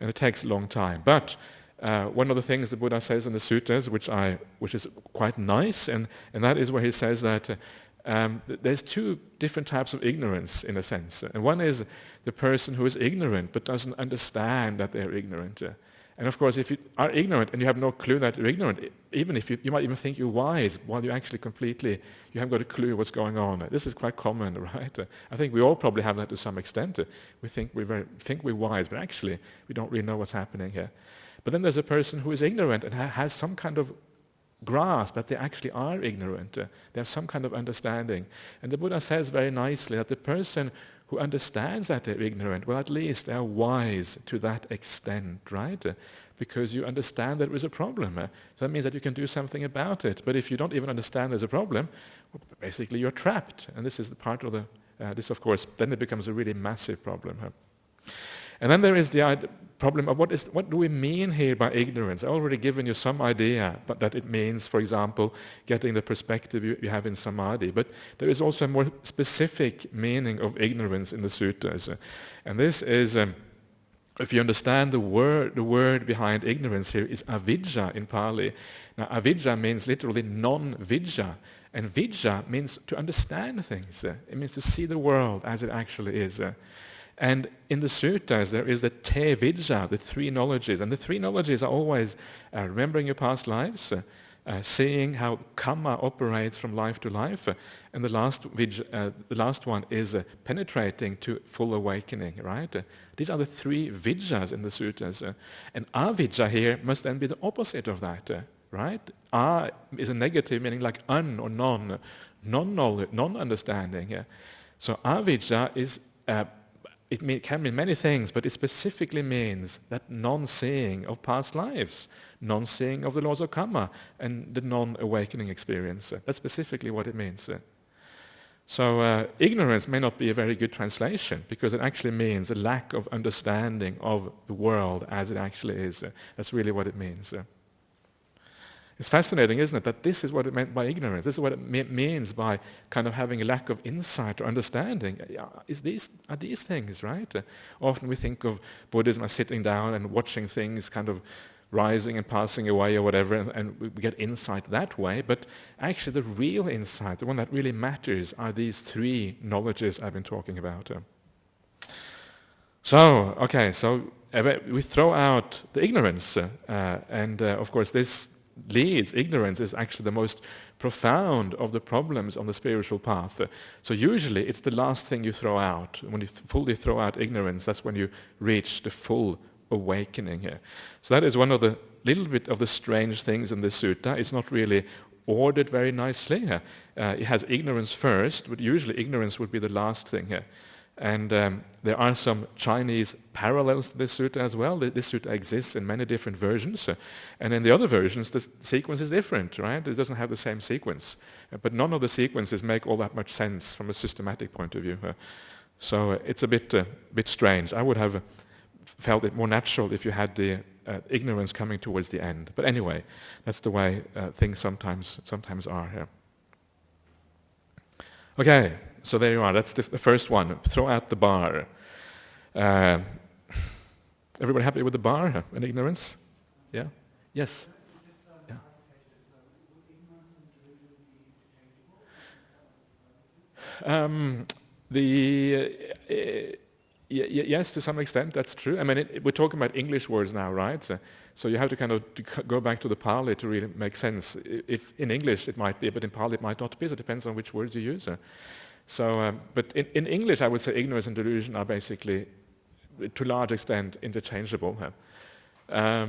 And it takes a long time. But one of the things the Buddha says in the suttas, which is quite nice, and that is where he says that there's two different types of ignorance, in a sense. And one is the person who is ignorant but doesn't understand that they're ignorant. And of course, if you are ignorant and you have no clue that you're ignorant, even if you might even think you're wise, while you actually you haven't got a clue what's going on. This is quite common, right? I think we all probably have that to some extent. We think we're wise, but actually we don't really know what's happening here. But then there's a person who is ignorant and has some kind of grasp that they actually are ignorant. They have some kind of understanding. And the Buddha says very nicely that the person who understands that they're ignorant, well, at least they're wise to that extent, right? Because you understand that there is a problem. So that means that you can do something about it. But if you don't even understand there's a problem, well, basically you're trapped. And this is the part of this, of course, then it becomes a really massive problem. And then there is the problem of what do we mean here by ignorance? I've already given you some idea, but that it means, for example, getting the perspective you have in samadhi. But there is also a more specific meaning of ignorance in the suttas. And this is, if you understand the word behind ignorance here is avidya in Pali. Now avidya means literally non-vidya. And vidya means to understand things. It means to see the world as it actually is. And in the suttas, there is the te vidya, the three knowledges. And the three knowledges are always remembering your past lives, seeing how karma operates from life to life. And the last one is penetrating to full awakening, right? These are the three vijjas in the suttas. And avijja here must then be the opposite of that, right? A is a negative, meaning like un or non-knowledge, non-understanding. So avijja is, can mean many things, but it specifically means that non-seeing of past lives, non-seeing of the laws of karma, and the non-awakening experience. That's specifically what it means. So ignorance may not be a very good translation, because it actually means a lack of understanding of the world as it actually is. That's really what it means. It's fascinating, isn't it, that this is what it meant by ignorance. This is what it means by kind of having a lack of insight or understanding. Are these things, right? Often we think of Buddhism as sitting down and watching things kind of rising and passing away or whatever, and we get insight that way. But actually the real insight, the one that really matters, are these three knowledges I've been talking about. So we throw out the ignorance, and of course ignorance is actually the most profound of the problems on the spiritual path. So usually it's the last thing you throw out. When you fully throw out ignorance, that's when you reach the full awakening here. So that is one of the little bit of the strange things in this sutta. It's not really ordered very nicely. It has ignorance first, but usually ignorance would be the last thing here. And there are some Chinese parallels to this sutta as well. This sutta exists in many different versions. And in the other versions, the sequence is different, right? It doesn't have the same sequence. But none of the sequences make all that much sense from a systematic point of view. So it's a bit strange. I would have felt it more natural if you had the ignorance coming towards the end. But anyway, that's the way things sometimes are here. Okay. So there you are. That's the first one. Throw out the bar. Everybody happy with the bar and ignorance? Yeah? Yes? Yeah. Yes, to some extent, that's true. I mean, we're talking about English words now, right? So you have to kind of go back to the Pali to really make sense. If in English it might be, but in Pali it might not be, so it depends on which words you use. So, but in English, I would say ignorance and delusion are basically, to a large extent, interchangeable. But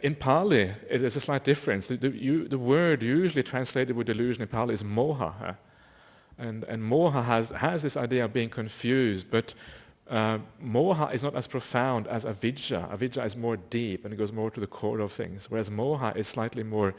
in Pali, there's a slight difference. The word usually translated with delusion in Pali is moha. And moha has this idea of being confused, but moha is not as profound as avidya. Avidya is more deep and it goes more to the core of things, whereas moha is slightly more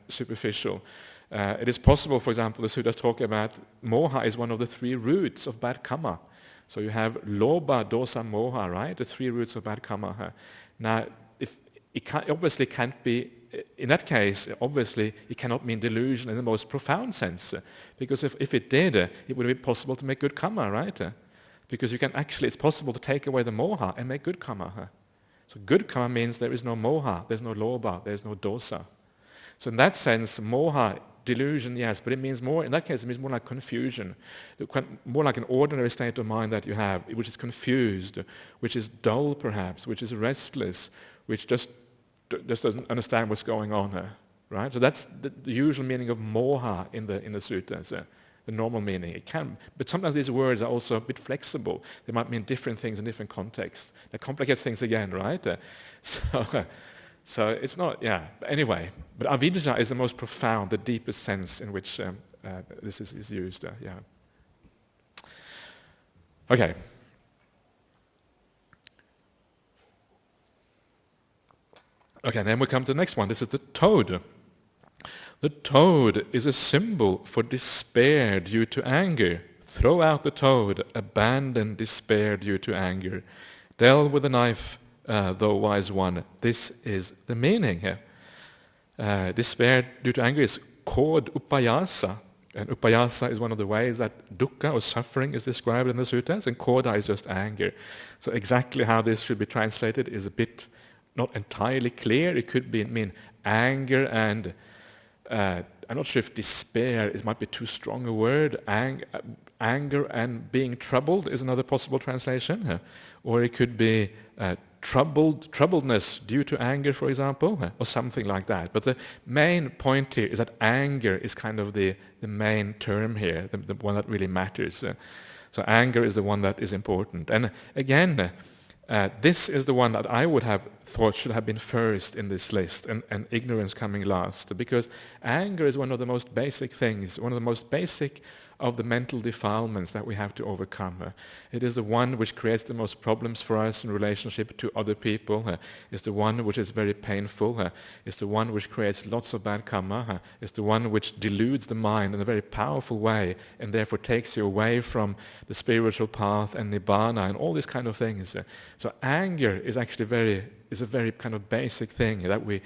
superficial. It is possible, for example, the suttas talk about moha is one of the three roots of bad karma. So you have lobha, dosa, moha, right? The three roots of bad karma. Now, if it obviously can't be, in that case, obviously it cannot mean delusion in the most profound sense. Because if it did, it would be possible to make good karma, right? Because it's possible to take away the moha and make good karma. So good karma means there is no moha, there's no lobha, there's no dosa. So in that sense, moha, delusion, yes, but it means more, in that case, it means more like confusion, more like an ordinary state of mind that you have, which is confused, which is dull perhaps, which is restless, which just doesn't understand what's going on, right? So that's the usual meaning of moha in the suttas, the normal meaning. It can, but sometimes these words are also a bit flexible. They might mean different things in different contexts. That complicates things again, right? So it's not, But anyway, but avidya is the most profound, the deepest sense in which this is used, Okay. Okay, then we come to the next one. This is the toad. The toad is a symbol for despair due to anger. Throw out the toad, abandon despair due to anger. Delve with a knife, thou wise one. This is the meaning here. Despair due to anger is called upayasa. And upayasa is one of the ways that dukkha or suffering is described in the suttas, and koda is just anger. So exactly how this should be translated is a bit not entirely clear. It could mean anger and I'm not sure if despair might be too strong a word. Anger and being troubled is another possible translation. Or it could be troubledness due to anger, for example, or something like that. But the main point here is that anger is kind of the main term here, the one that really matters. So anger is the one that is important. And again, this is the one that I would have thought should have been first in this list, and ignorance coming last, because anger is one of the most basic things, one of the most basic of the mental defilements that we have to overcome. It is the one which creates the most problems for us in relationship to other people. It's the one which is very painful. It's the one which creates lots of bad karma. It's the one which deludes the mind in a very powerful way, and therefore takes you away from the spiritual path and nibbana and all these kind of things. So anger is actually a very kind of basic thing that we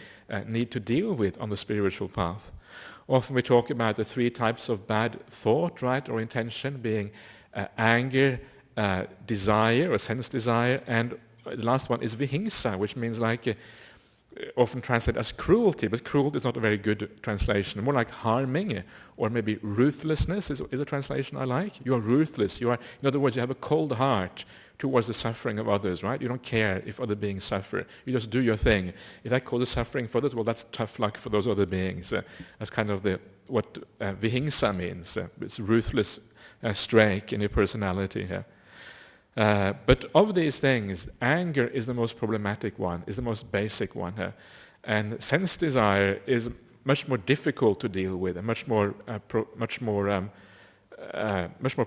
need to deal with on the spiritual path. Often we talk about the three types of bad thought, right, or intention, being anger, desire, or sense desire, and the last one is vihingsa, which means like often translated as cruelty, but cruelty is not a very good translation. More like harming, or maybe ruthlessness is a translation I like. You are ruthless. In other words, you have a cold heart towards the suffering of others, right? You don't care if other beings suffer. You just do your thing. If that causes suffering for others, well, that's tough luck for those other beings. That's kind of what vihingsa means. It's ruthless streak in your personality here. But of these things, anger is the most problematic one, is the most basic one. And sense desire is much more difficult to deal with, and much more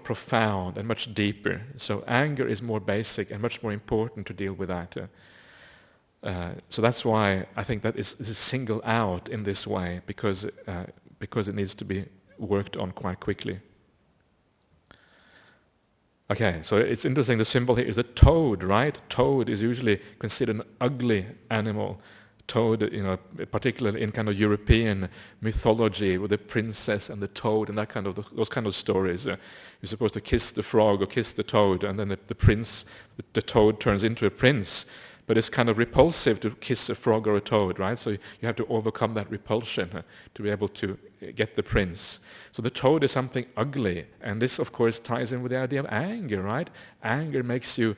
profound and much deeper. So anger is more basic and much more important to deal with that. So that's why I think that is singled out in this way, because it needs to be worked on quite quickly. Okay, so it's interesting, the symbol here is a toad, right? Toad is usually considered an ugly animal. Toad, particularly in kind of European mythology with the princess and the toad and that kind of those kind of stories. You're supposed to kiss the frog or kiss the toad, and then the toad turns into a prince. But it's kind of repulsive to kiss a frog or a toad, right? So you have to overcome that repulsion to be able to get the prince. So the toad is something ugly, and this of course ties in with the idea of anger, right? Anger makes you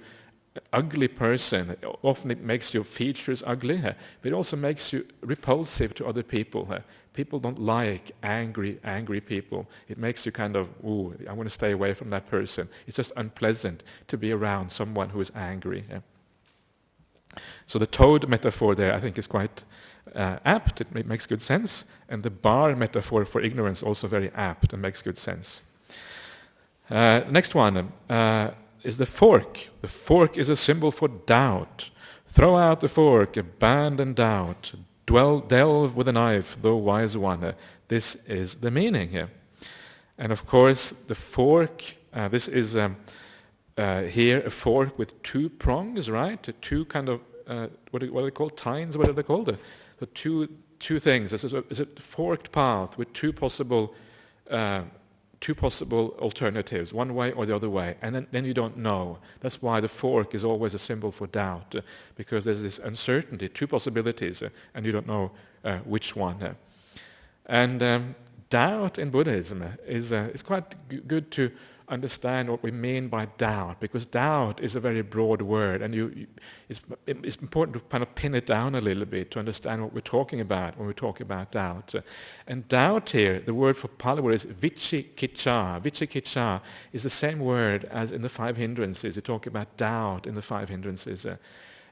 ugly person. Often it makes your features ugly, but it also makes you repulsive to other people. People don't like angry people. It makes you kind of, I want to stay away from that person. It's just unpleasant to be around someone who is angry. So the toad metaphor there, I think, is quite apt. It makes good sense. And the bar metaphor for ignorance also very apt and makes good sense. Next one is the fork. The fork is a symbol for doubt. Throw out the fork, abandon doubt. Delve with a knife, though wise one. This is the meaning here. And of course, the fork, this is here a fork with two prongs, right? Two kind of, what are they called? Tines, what are they called? So two things. It's a forked path with two possible alternatives, one way or the other way, and then you don't know. That's why the fork is always a symbol for doubt, because there's this uncertainty, two possibilities, and you don't know which one. And doubt in Buddhism is quite good to understand what we mean by doubt, because doubt is a very broad word, and it's important to kind of pin it down a little bit to understand what we're talking about when we talk about doubt. And doubt here, the word for Pali word is vicikicca. Vicikicca is the same word as in the five hindrances. You talk about doubt in the five hindrances.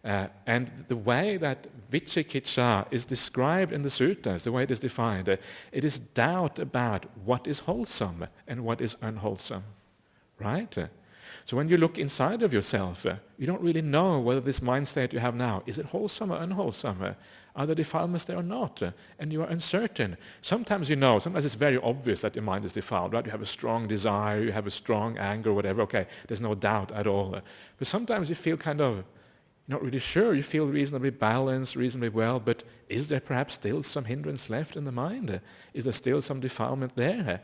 And the way that vicikicca is described in the suttas, the way it is defined, it is doubt about what is wholesome and what is unwholesome. Right? So when you look inside of yourself, you don't really know whether this mind state you have now, is it wholesome or unwholesome? Are there defilements there or not? And you are uncertain. Sometimes you know, sometimes it's very obvious that your mind is defiled, right? You have a strong desire, you have a strong anger, whatever, okay, there's no doubt at all. But sometimes you feel kind of not really sure, you feel reasonably balanced, reasonably well, but is there perhaps still some hindrance left in the mind? Is there still some defilement there?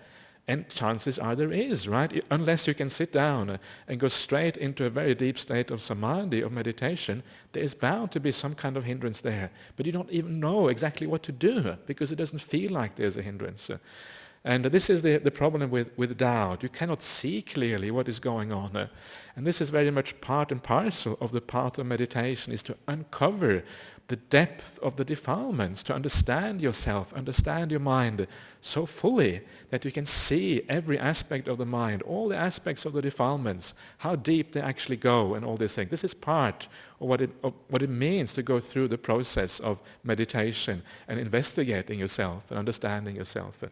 And chances are there is, right? Unless you can sit down and go straight into a very deep state of samadhi, of meditation, there is bound to be some kind of hindrance there. But you don't even know exactly what to do because it doesn't feel like there's a hindrance. And this is the problem with doubt. You cannot see clearly what is going on. And this is very much part and parcel of the path of meditation, is to uncover the depth of the defilements, to understand yourself, understand your mind so fully that you can see every aspect of the mind, all the aspects of the defilements, how deep they actually go and all these things. This is part of what it means to go through the process of meditation and investigating yourself and understanding yourself. And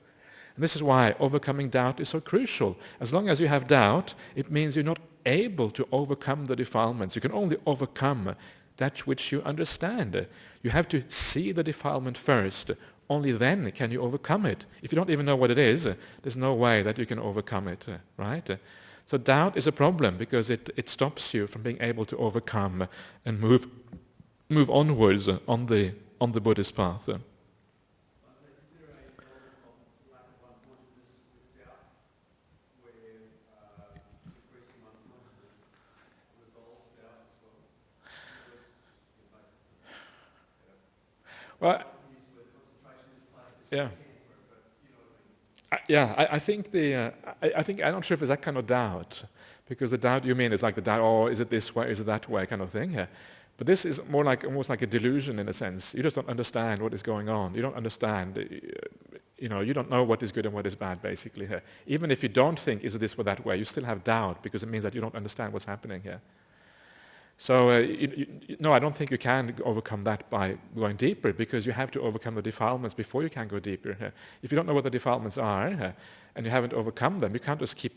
this is why overcoming doubt is so crucial. As long as you have doubt, it means you're not able to overcome the defilements. You can only overcome that which you understand. You have to see the defilement first. Only then can you overcome it. If you don't even know what it is, there's no way that you can overcome it, right? So doubt is a problem because it stops you from being able to overcome and move onwards on the Buddhist path. Well, yeah. I think I'm not sure if it's that kind of doubt, because the doubt you mean is like the doubt, oh, is it this way, is it that way, kind of thing. Yeah. But this is more like almost like a delusion in a sense. You just don't understand what is going on. You don't understand. You don't know what is good and what is bad, basically. Here. Even if you don't think, is it this or that way, you still have doubt because it means that you don't understand what's happening here. So, no, I don't think you can overcome that by going deeper, because you have to overcome the defilements before you can go deeper. If you don't know what the defilements are and you haven't overcome them, you can't just keep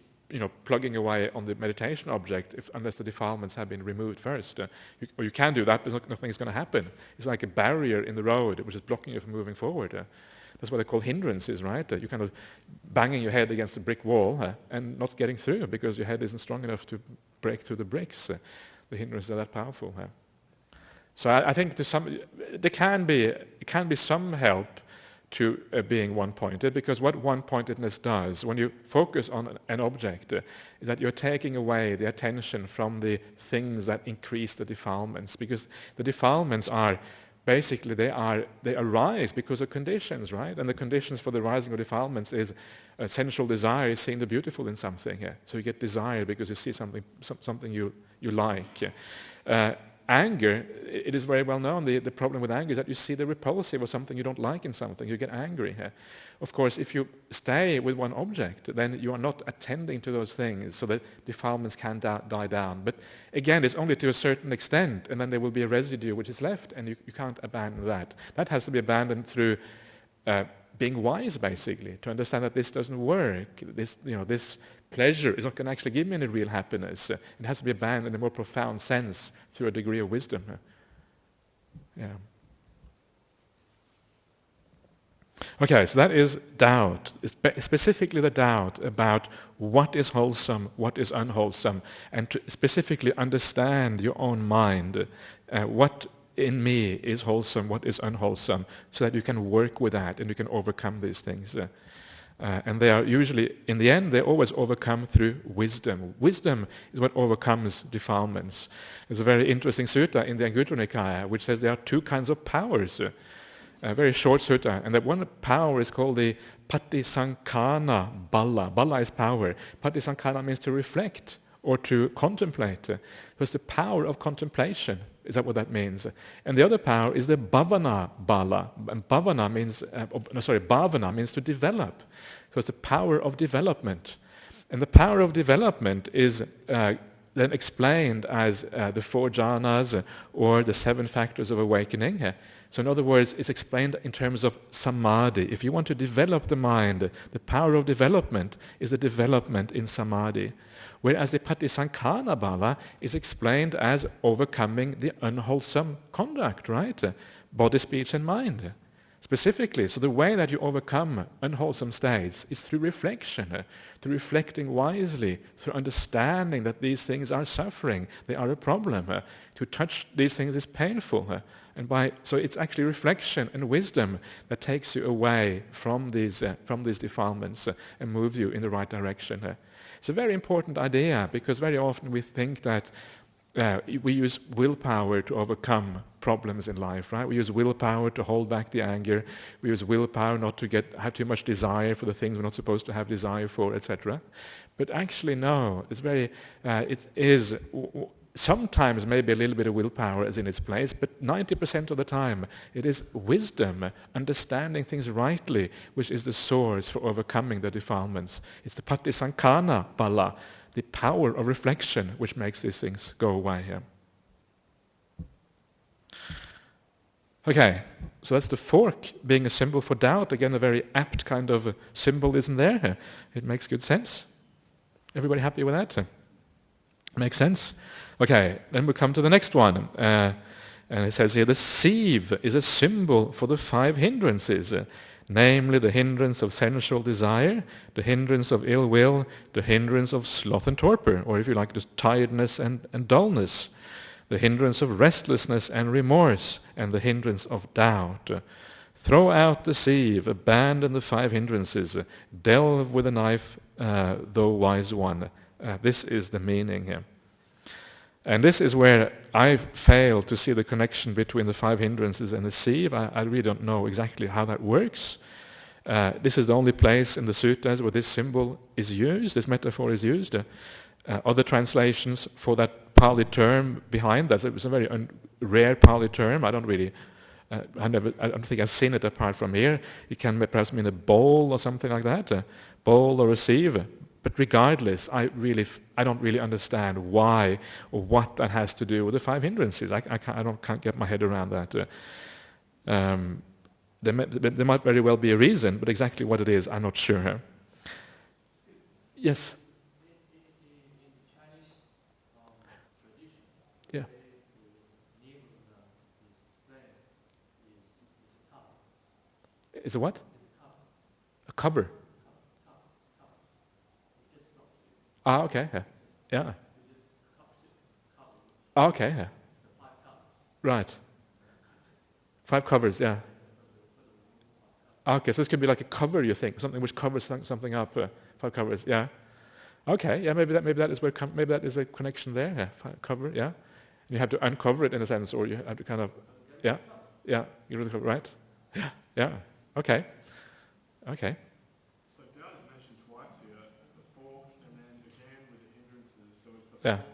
plugging away on the meditation object unless the defilements have been removed first. Or you can do that, but nothing is going to happen. It's like a barrier in the road which is blocking you from moving forward. That's what they call hindrances, right? You're kind of banging your head against a brick wall and not getting through because your head isn't strong enough to break through the bricks. The hindrances are that powerful. So I think there can be some help to being one-pointed, because what one-pointedness does, when you focus on an object, is that you're taking away the attention from the things that increase the defilements, because the defilements are basically, they arise because of conditions, right? And the conditions for the rising of defilements is sensual desire, seeing the beautiful in something. So you get desire because you see something you like. Anger, it is very well known, the problem with anger is that you see the repulsive or something you don't like in something, you get angry. Of course, if you stay with one object, then you are not attending to those things, so that defilements can die down. But again, it's only to a certain extent, and then there will be a residue which is left, and you can't abandon that. That has to be abandoned through being wise, basically, to understand that this doesn't work. This pleasure is not going to actually give me any real happiness. It has to be abandoned in a more profound sense through a degree of wisdom. Yeah. Okay, so that is doubt, specifically the doubt about what is wholesome, what is unwholesome, and to specifically understand your own mind, what in me is wholesome, what is unwholesome, so that you can work with that and you can overcome these things. And they are usually, in the end, they always overcome through wisdom. Wisdom is what overcomes defilements. There's a very interesting sutta in the Anguttara Nikaya which says there are two kinds of powers. A very short sutta, and that one power is called the patisankhana bala. Bala is power. Patisankhana means to reflect or to contemplate. So it's the power of contemplation. Is that what that means? And the other power is the bhavana bala. And bhavana means to develop. So it's the power of development. And the power of development is then explained as the four jhanas or the 7 factors of awakening. So in other words, it's explained in terms of samadhi. If you want to develop the mind, the power of development is the development in samadhi. Whereas the patisankhana bala is explained as overcoming the unwholesome conduct, right? Body, speech, and mind. specifically. So the way that you overcome unwholesome states is through reflection, through reflecting wisely, through understanding that these things are suffering, they are a problem. To touch these things is painful. So it's actually reflection and wisdom that takes you away from these defilements and moves you in the right direction. It's a very important idea, because very often we think that we use willpower to overcome problems in life, right? We use willpower to hold back the anger. We use willpower not to have too much desire for the things we're not supposed to have desire for, etc. But actually, no. It is sometimes maybe a little bit of willpower is in its place, but 90% of the time it is wisdom, understanding things rightly, which is the source for overcoming the defilements. It's the patisankhana bala, the power of reflection, which makes these things go away here. Okay, so that's the fork being a symbol for doubt. Again, a very apt kind of symbolism there. It makes good sense. Everybody happy with that? Makes sense? Okay, then we come to the next one. And it says here, the sieve is a symbol for the 5 hindrances, namely the hindrance of sensual desire, the hindrance of ill will, the hindrance of sloth and torpor, or if you like, just tiredness and dullness, the hindrance of restlessness and remorse, and the hindrance of doubt. Throw out the sieve, abandon the 5 hindrances, delve with a knife, thou wise one. This is the meaning here. And this is where I fail to see the connection between the 5 hindrances and the sieve. I really don't know exactly how that works. This is the only place in the suttas where this symbol is used, this metaphor is used. Other translations for that Pali term behind that, it was a very rare Pali term. I don't think I've seen it apart from here. It can perhaps mean a bowl or something like that, a bowl or a sieve. But regardless, I don't really understand why or what that has to do with the 5 hindrances. I can't get my head around that. There might very well be a reason, but exactly what it is, I'm not sure. Yes? In the Chinese tradition, Yeah. the name of this flame is a cup. Is it what? It's a cup. A cover? Cup. It just drops it. Ah, okay. Yeah. You just cups it. Cup. Ah, okay. The 5 cups. Right. 5 covers, yeah. Okay, so this could be like a cover, you think, something which covers something up. 5 covers, yeah. Okay, yeah, maybe that is maybe that is a connection there. Yeah, cover, yeah. You have to uncover it in a sense, or you have to kind of, yeah, you really cover, right? Yeah. Okay. So doubt is mentioned twice here, the fork and then again with the hindrances. So it's the Yeah. fork,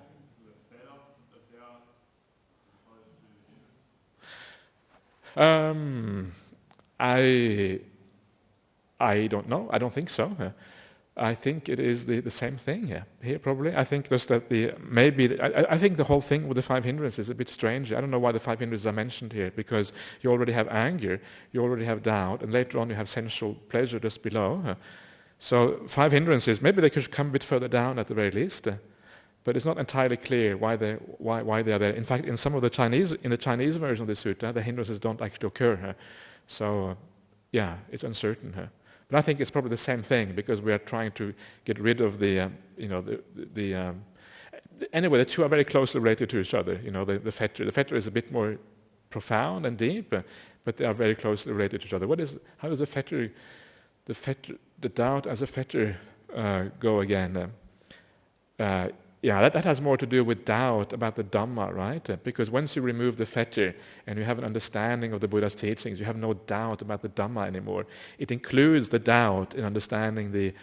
the better of doubt as opposed to the hindrance. I don't know. I don't think so. I think it is the same thing here probably. I think just that I think the whole thing with the 5 hindrances is a bit strange. I don't know why the 5 hindrances are mentioned here, because you already have anger, you already have doubt, and later on you have sensual pleasure just below. So 5 hindrances, maybe they could come a bit further down at the very least. But it's not entirely clear why they are there. In fact, in the Chinese version of the sutta, the hindrances don't actually occur. So, it's uncertain. But I think it's probably the same thing, because we are trying to get rid of anyway, the two are very closely related to each other. The fetter. The fetter is a bit more profound and deep, but they are very closely related to each other. How does the doubt as a fetter go again? That has more to do with doubt about the Dhamma, right? Because once you remove the fetter and you have an understanding of the Buddha's teachings, you have no doubt about the Dhamma anymore. It includes the doubt in understanding the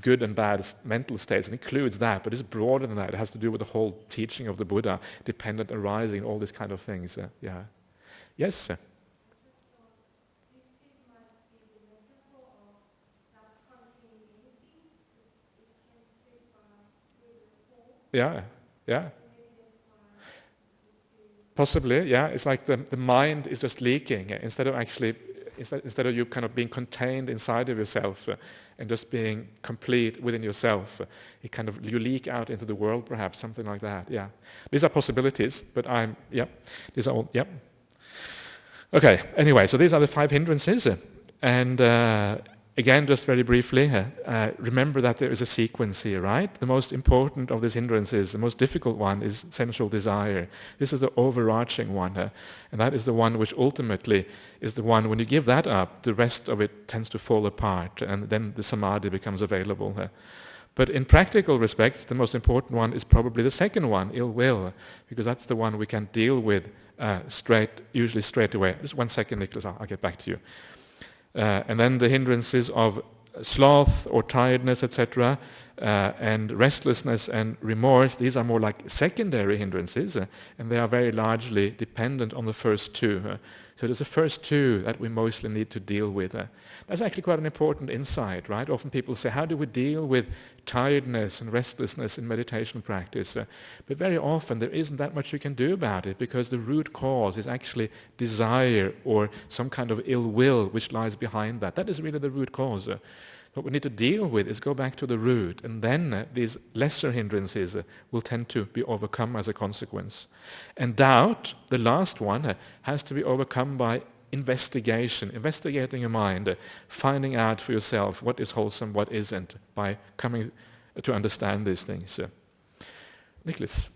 good and bad mental states. It includes that, but it's broader than that. It has to do with the whole teaching of the Buddha, dependent arising, all these kind of things. Yes? Yeah. Possibly, yeah. It's like the mind is just leaking instead of you kind of being contained inside of yourself and just being complete within yourself. You leak out into the world, perhaps, something like that. Yeah. These are possibilities, but these are all. Okay, anyway, so these are the 5 hindrances. And again, just very briefly, remember that there is a sequence here, right? The most important of these hindrances, the most difficult one, is sensual desire. This is the overarching one. And that is the one which ultimately is the one, when you give that up, the rest of it tends to fall apart, and then the samadhi becomes available. But in practical respects, the most important one is probably the second one, ill will, because that's the one we can deal with usually straight away. Just 1 second, Nicholas, I'll get back to you. And then the hindrances of sloth or tiredness, etc., and restlessness and remorse, these are more like secondary hindrances, and they are very largely dependent on the first 2. So there's the first 2 that we mostly need to deal with. That's actually quite an important insight, right? Often people say, how do we deal with tiredness and restlessness in meditation practice? But very often there isn't that much you can do about it, because the root cause is actually desire or some kind of ill will which lies behind that. That is really the root cause. What we need to deal with is go back to the root, and then these lesser hindrances will tend to be overcome as a consequence. And doubt, the last one, has to be overcome by investigation, investigating your mind, finding out for yourself what is wholesome, what isn't, by coming to understand these things. Nicholas.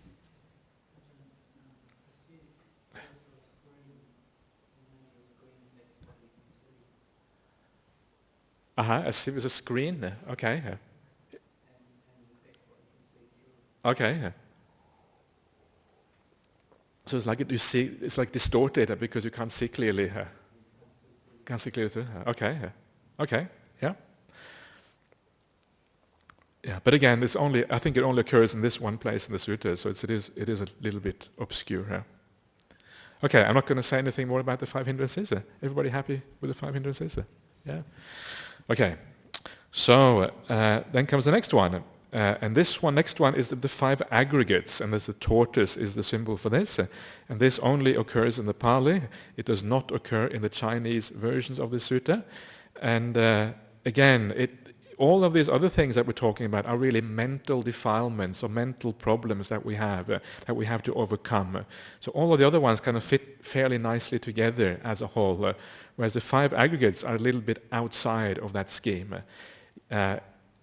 As if it's a screen. Okay. Okay. So it's like you see, it's like distorted because you can't see clearly. Can't see clearly through. Okay. Okay. Yeah. Yeah. But again, I think it only occurs in this one place in the sutta, so it is a little bit obscure. Okay. I'm not going to say anything more about the 5 hindrances. Everybody happy with the 5 hindrances? Yeah. Okay. So then comes the next one. And this next one is the 5 aggregates, and the tortoise is the symbol for this. And this only occurs in the Pali. It does not occur in the Chinese versions of the sutta. And again, all of these other things that we're talking about are really mental defilements or mental problems that we have to overcome. So all of the other ones kind of fit fairly nicely together as a whole, whereas the 5 aggregates are a little bit outside of that scheme.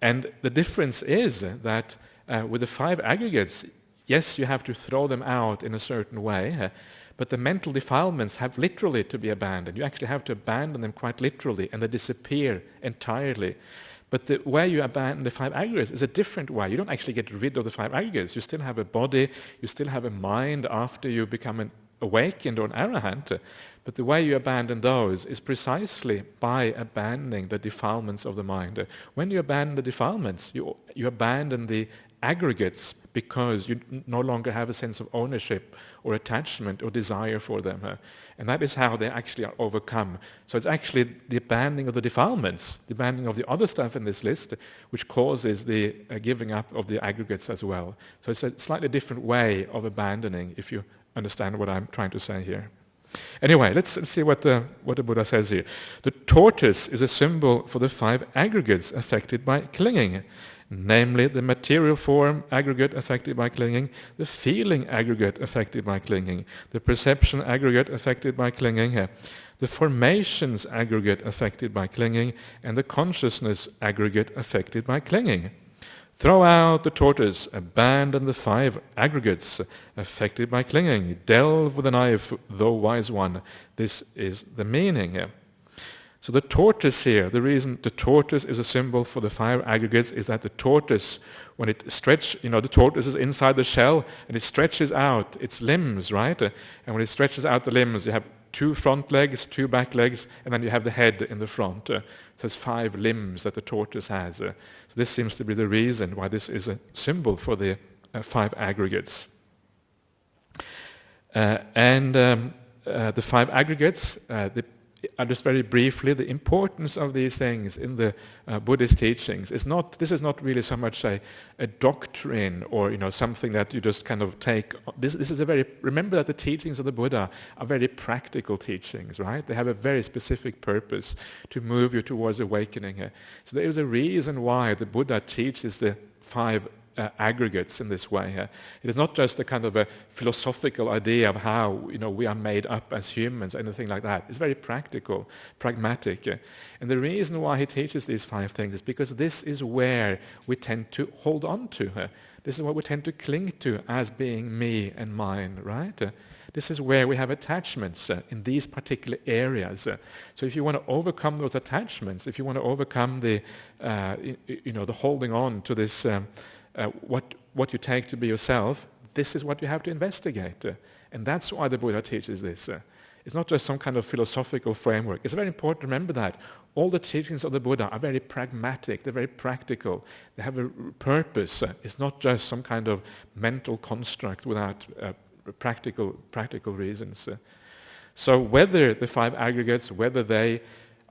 And the difference is that with the 5 aggregates, yes, you have to throw them out in a certain way, but the mental defilements have literally to be abandoned. You actually have to abandon them quite literally, and they disappear entirely. But the way you abandon the 5 aggregates is a different way. You don't actually get rid of the 5 aggregates. You still have a body, you still have a mind after you become an awakened or an arahant. But the way you abandon those is precisely by abandoning the defilements of the mind. When you abandon the defilements, you abandon the aggregates because you no longer have a sense of ownership or attachment or desire for them. And that is how they actually are overcome. So it's actually the abandoning of the defilements, the abandoning of the other stuff in this list, which causes the giving up of the aggregates as well. So it's a slightly different way of abandoning, if you understand what I'm trying to say here. Anyway, let's see what the Buddha says here. The tortoise is a symbol for the 5 aggregates affected by clinging, namely the material form aggregate affected by clinging, the feeling aggregate affected by clinging, the perception aggregate affected by clinging, the formations aggregate affected by clinging, and the consciousness aggregate affected by clinging. Throw out the tortoise, abandon the 5 aggregates affected by clinging. Delve with a knife, thou wise one. This is the meaning here. So the tortoise here, the reason the tortoise is a symbol for the 5 aggregates is that the tortoise, when it stretches, the tortoise is inside the shell and it stretches out its limbs, right? And when it stretches out the limbs, you have 2 front legs, 2 back legs, and then you have the head in the front. So it's 5 limbs that the tortoise has. So this seems to be the reason why this is a symbol for the 5 aggregates. The 5 aggregates, just very briefly, the importance of these things in the Buddhist teachings this is not really so much a doctrine or something that you just kind of take. This is remember that the teachings of the Buddha are very practical teachings, right? They have a very specific purpose to move you towards awakening. So there is a reason why the Buddha teaches the 5 aggregates in this way. It is not just a kind of a philosophical idea of how we are made up as humans, anything like that. It's very practical, pragmatic. And the reason why he teaches these 5 things is because this is where we tend to hold on to. This is what we tend to cling to as being me and mine, right? This is where we have attachments in these particular areas. So if you want to overcome those attachments, if you want to overcome the holding on to this, what you take to be yourself, this is what you have to investigate. And that's why the Buddha teaches this. It's not just some kind of philosophical framework. It's very important to remember that. All the teachings of the Buddha are very pragmatic. They're very practical. They have a purpose. It's not just some kind of mental construct without practical reasons. So whether the 5 aggregates, whether they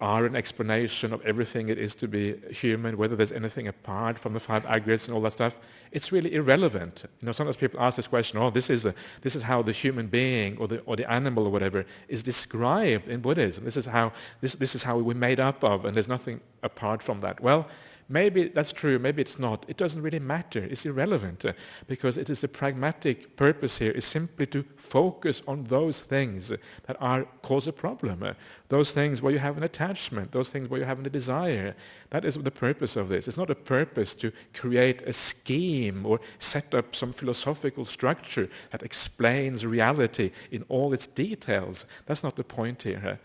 are an explanation of everything it is to be human, whether there's anything apart from the 5 aggregates and all that stuff, it's really irrelevant. Sometimes people ask this question, this is how the human being or the animal or whatever is described in Buddhism. This is how we're made up of, and there's nothing apart from that. Well, maybe that's true, maybe it's not. It doesn't really matter. It's irrelevant because it is the pragmatic purpose here is simply to focus on those things that cause a problem. Those things where you have an attachment, those things where you have a desire. That is the purpose of this. It's not a purpose to create a scheme or set up some philosophical structure that explains reality in all its details. That's not the point here.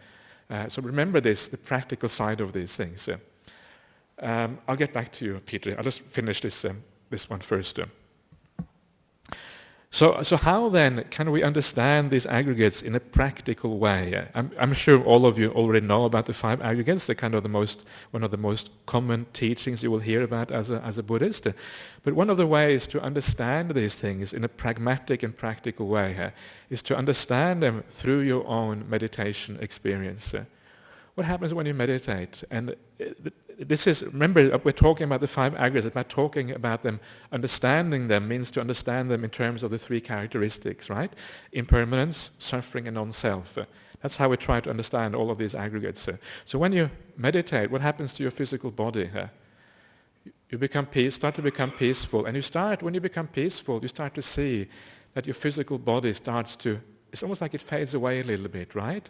So remember this, the practical side of these things. I'll get back to you, Peter. I'll just finish this one first. So how then can we understand these aggregates in a practical way? I'm sure all of you already know about the 5 aggregates. They're kind of one of the most common teachings you will hear about as a Buddhist. But one of the ways to understand these things in a pragmatic and practical way is to understand them through your own meditation experience. What happens when you meditate? And remember, we're talking about the 5 aggregates, about talking about them, understanding them means to understand them in terms of the 3 characteristics, right? Impermanence, suffering, and non-self. That's how we try to understand all of these aggregates. So when you meditate, what happens to your physical body? You start to become peaceful, and when you become peaceful, you start to see that your physical body it's almost like it fades away a little bit, right?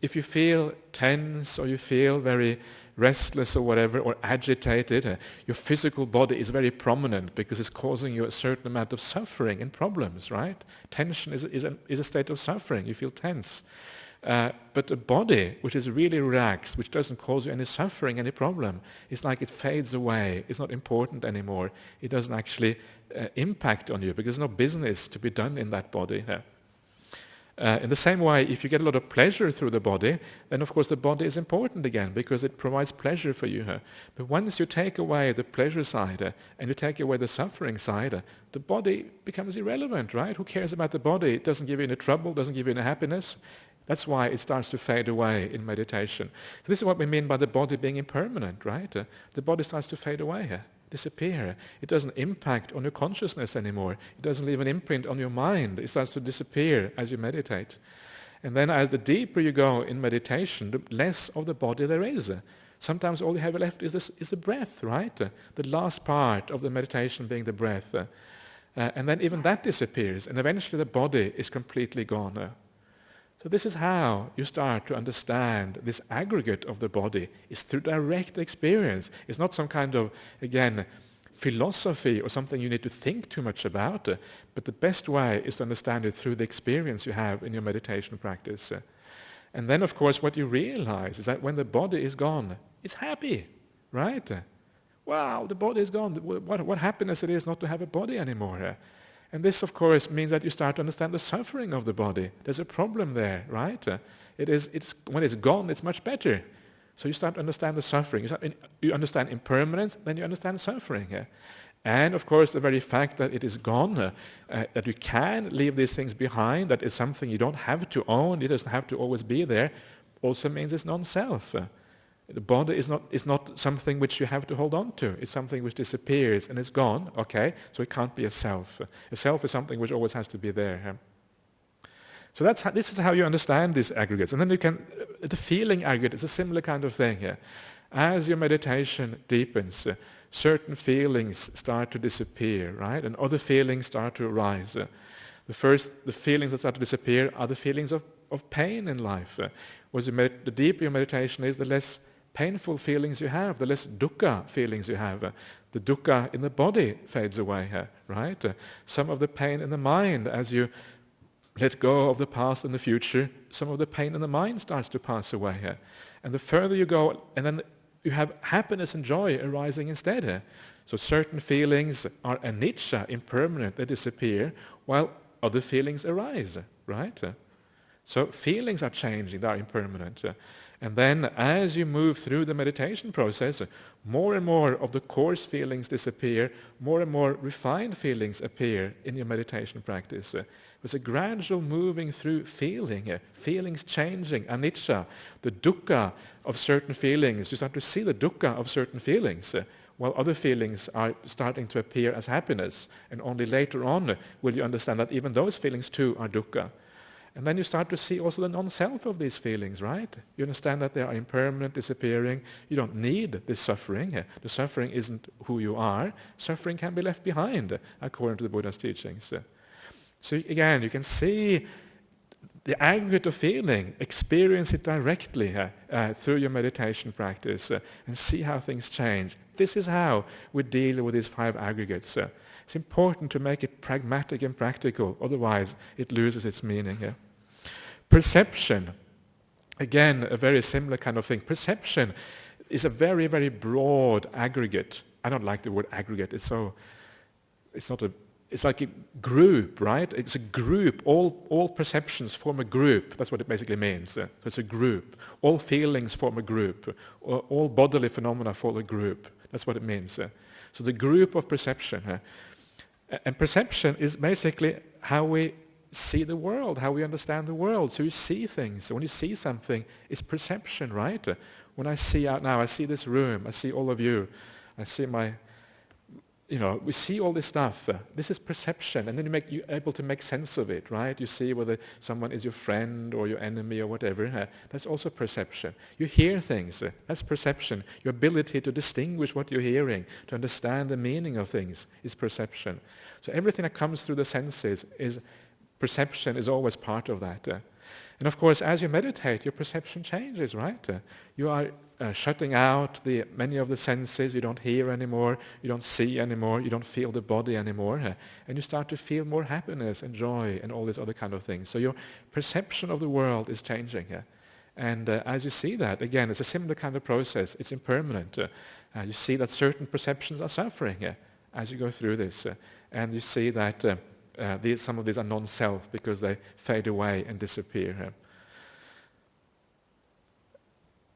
If you feel tense or you feel very restless or whatever, or agitated, your physical body is very prominent because it's causing you a certain amount of suffering and problems, right? Tension is a state of suffering. You feel tense. But a body which is really relaxed, which doesn't cause you any suffering, any problem, it's like it fades away. It's not important anymore. It doesn't actually impact on you because there's no business to be done in that body. In the same way, if you get a lot of pleasure through the body, then of course the body is important again because it provides pleasure for you. But once you take away the pleasure side and you take away the suffering side, the body becomes irrelevant, right? Who cares about the body? It doesn't give you any trouble, doesn't give you any happiness. That's why it starts to fade away in meditation. So this is what we mean by the body being impermanent, right? The body starts to fade away. Disappear. It doesn't impact on your consciousness anymore. It doesn't leave an imprint on your mind. It starts to disappear as you meditate. And then as the deeper you go in meditation, the less of the body there is. Sometimes all you have left is the breath, right? The last part of the meditation being the breath. And then even that disappears, and eventually the body is completely gone. So this is how you start to understand this aggregate of the body. It's through direct experience. It's not some kind of, again, philosophy or something you need to think too much about. But the best way is to understand it through the experience you have in your meditation practice. And then, of course, what you realize is that when the body is gone, it's happy, right? Wow, the body is gone. What happiness it is not to have a body anymore. And this, of course, means that you start to understand the suffering of the body. There's a problem there, right? When it's gone, it's much better. So you start to understand the suffering. You understand impermanence, then you understand suffering. And, of course, the very fact that it is gone, that you can leave these things behind, that is something you don't have to own, it doesn't have to always be there, also means it's non-self. The body is not something which you have to hold on to. It's something which disappears and it's gone. Okay, so it can't be a self. A self is something which always has to be there. So this is how you understand these aggregates. And then the feeling aggregate is a similar kind of thing here. As your meditation deepens, certain feelings start to disappear, right? And other feelings start to arise. The feelings that start to disappear are the feelings of pain in life. The deeper your meditation is, the less painful feelings you have, the less dukkha feelings you have. The dukkha in the body fades away, right? Some of the pain in the mind, as you let go of the past and the future, some of the pain in the mind starts to pass away. And the further you go, and then you have happiness and joy arising instead. So certain feelings are anicca, impermanent, they disappear, while other feelings arise, right? So feelings are changing, they are impermanent. And then as you move through the meditation process, more and more of the coarse feelings disappear, more and more refined feelings appear in your meditation practice. It's a gradual moving through feelings changing, anicca, the dukkha of certain feelings. You start to see the dukkha of certain feelings, while other feelings are starting to appear as happiness. And only later on will you understand that even those feelings too are dukkha. And then you start to see also the non-self of these feelings, right? You understand that they are impermanent, disappearing. You don't need this suffering. The suffering isn't who you are. Suffering can be left behind, according to the Buddha's teachings. So again, you can see the aggregate of feeling, experience it directly through your meditation practice and see how things change. This is how we deal with these 5 aggregates. It's important to make it pragmatic and practical, otherwise it loses its meaning. Perception, again, a very similar kind of thing. Perception is a very, very broad aggregate. I don't like the word aggregate. It's like a group, right? It's a group. All perceptions form a group. That's what it basically means. It's a group. All feelings form a group. All bodily phenomena form a group. That's what it means. So the group of perception. And perception is basically how we see the world, how we understand the world. So you see things. When you see something, it's perception, right? When I see out now, I see this room, I see all of you, I see we see all this stuff. This is perception, and then you're able to make sense of it, right? You see whether someone is your friend or your enemy or whatever. That's also perception. You hear things. That's perception. Your ability to distinguish what you're hearing, to understand the meaning of things, is perception. So everything that comes through the senses is perception, is always part of that. And of course, as you meditate, your perception changes, right? You are shutting out many of the senses. You don't hear anymore, you don't see anymore, you don't feel the body anymore, and you start to feel more happiness and joy and all these other kind of things. So your perception of the world is changing. And as you see that, again, it's a similar kind of process. It's impermanent. You see that certain perceptions are suffering as you go through this. And you see that some of these are non-self because they fade away and disappear.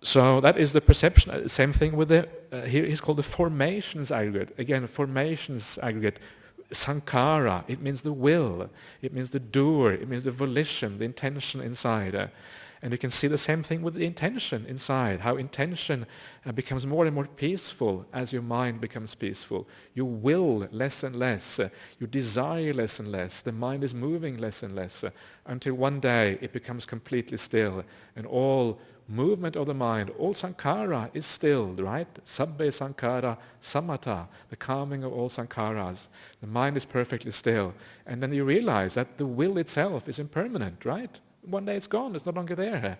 So that is the perception. Same thing with here is called the formations aggregate. Again, formations aggregate, sankhara, it means the will, it means the doer, it means the volition, the intention inside. And you can see the same thing with the intention inside, how intention becomes more and more peaceful as your mind becomes peaceful. You will less and less, you desire less and less, the mind is moving less and less, until one day it becomes completely still, and all movement of the mind, all sankhara is stilled, right? Sabbe sankhara samatha, the calming of all sankharas. The mind is perfectly still. And then you realize that the will itself is impermanent, right? One day it's gone, it's no longer there.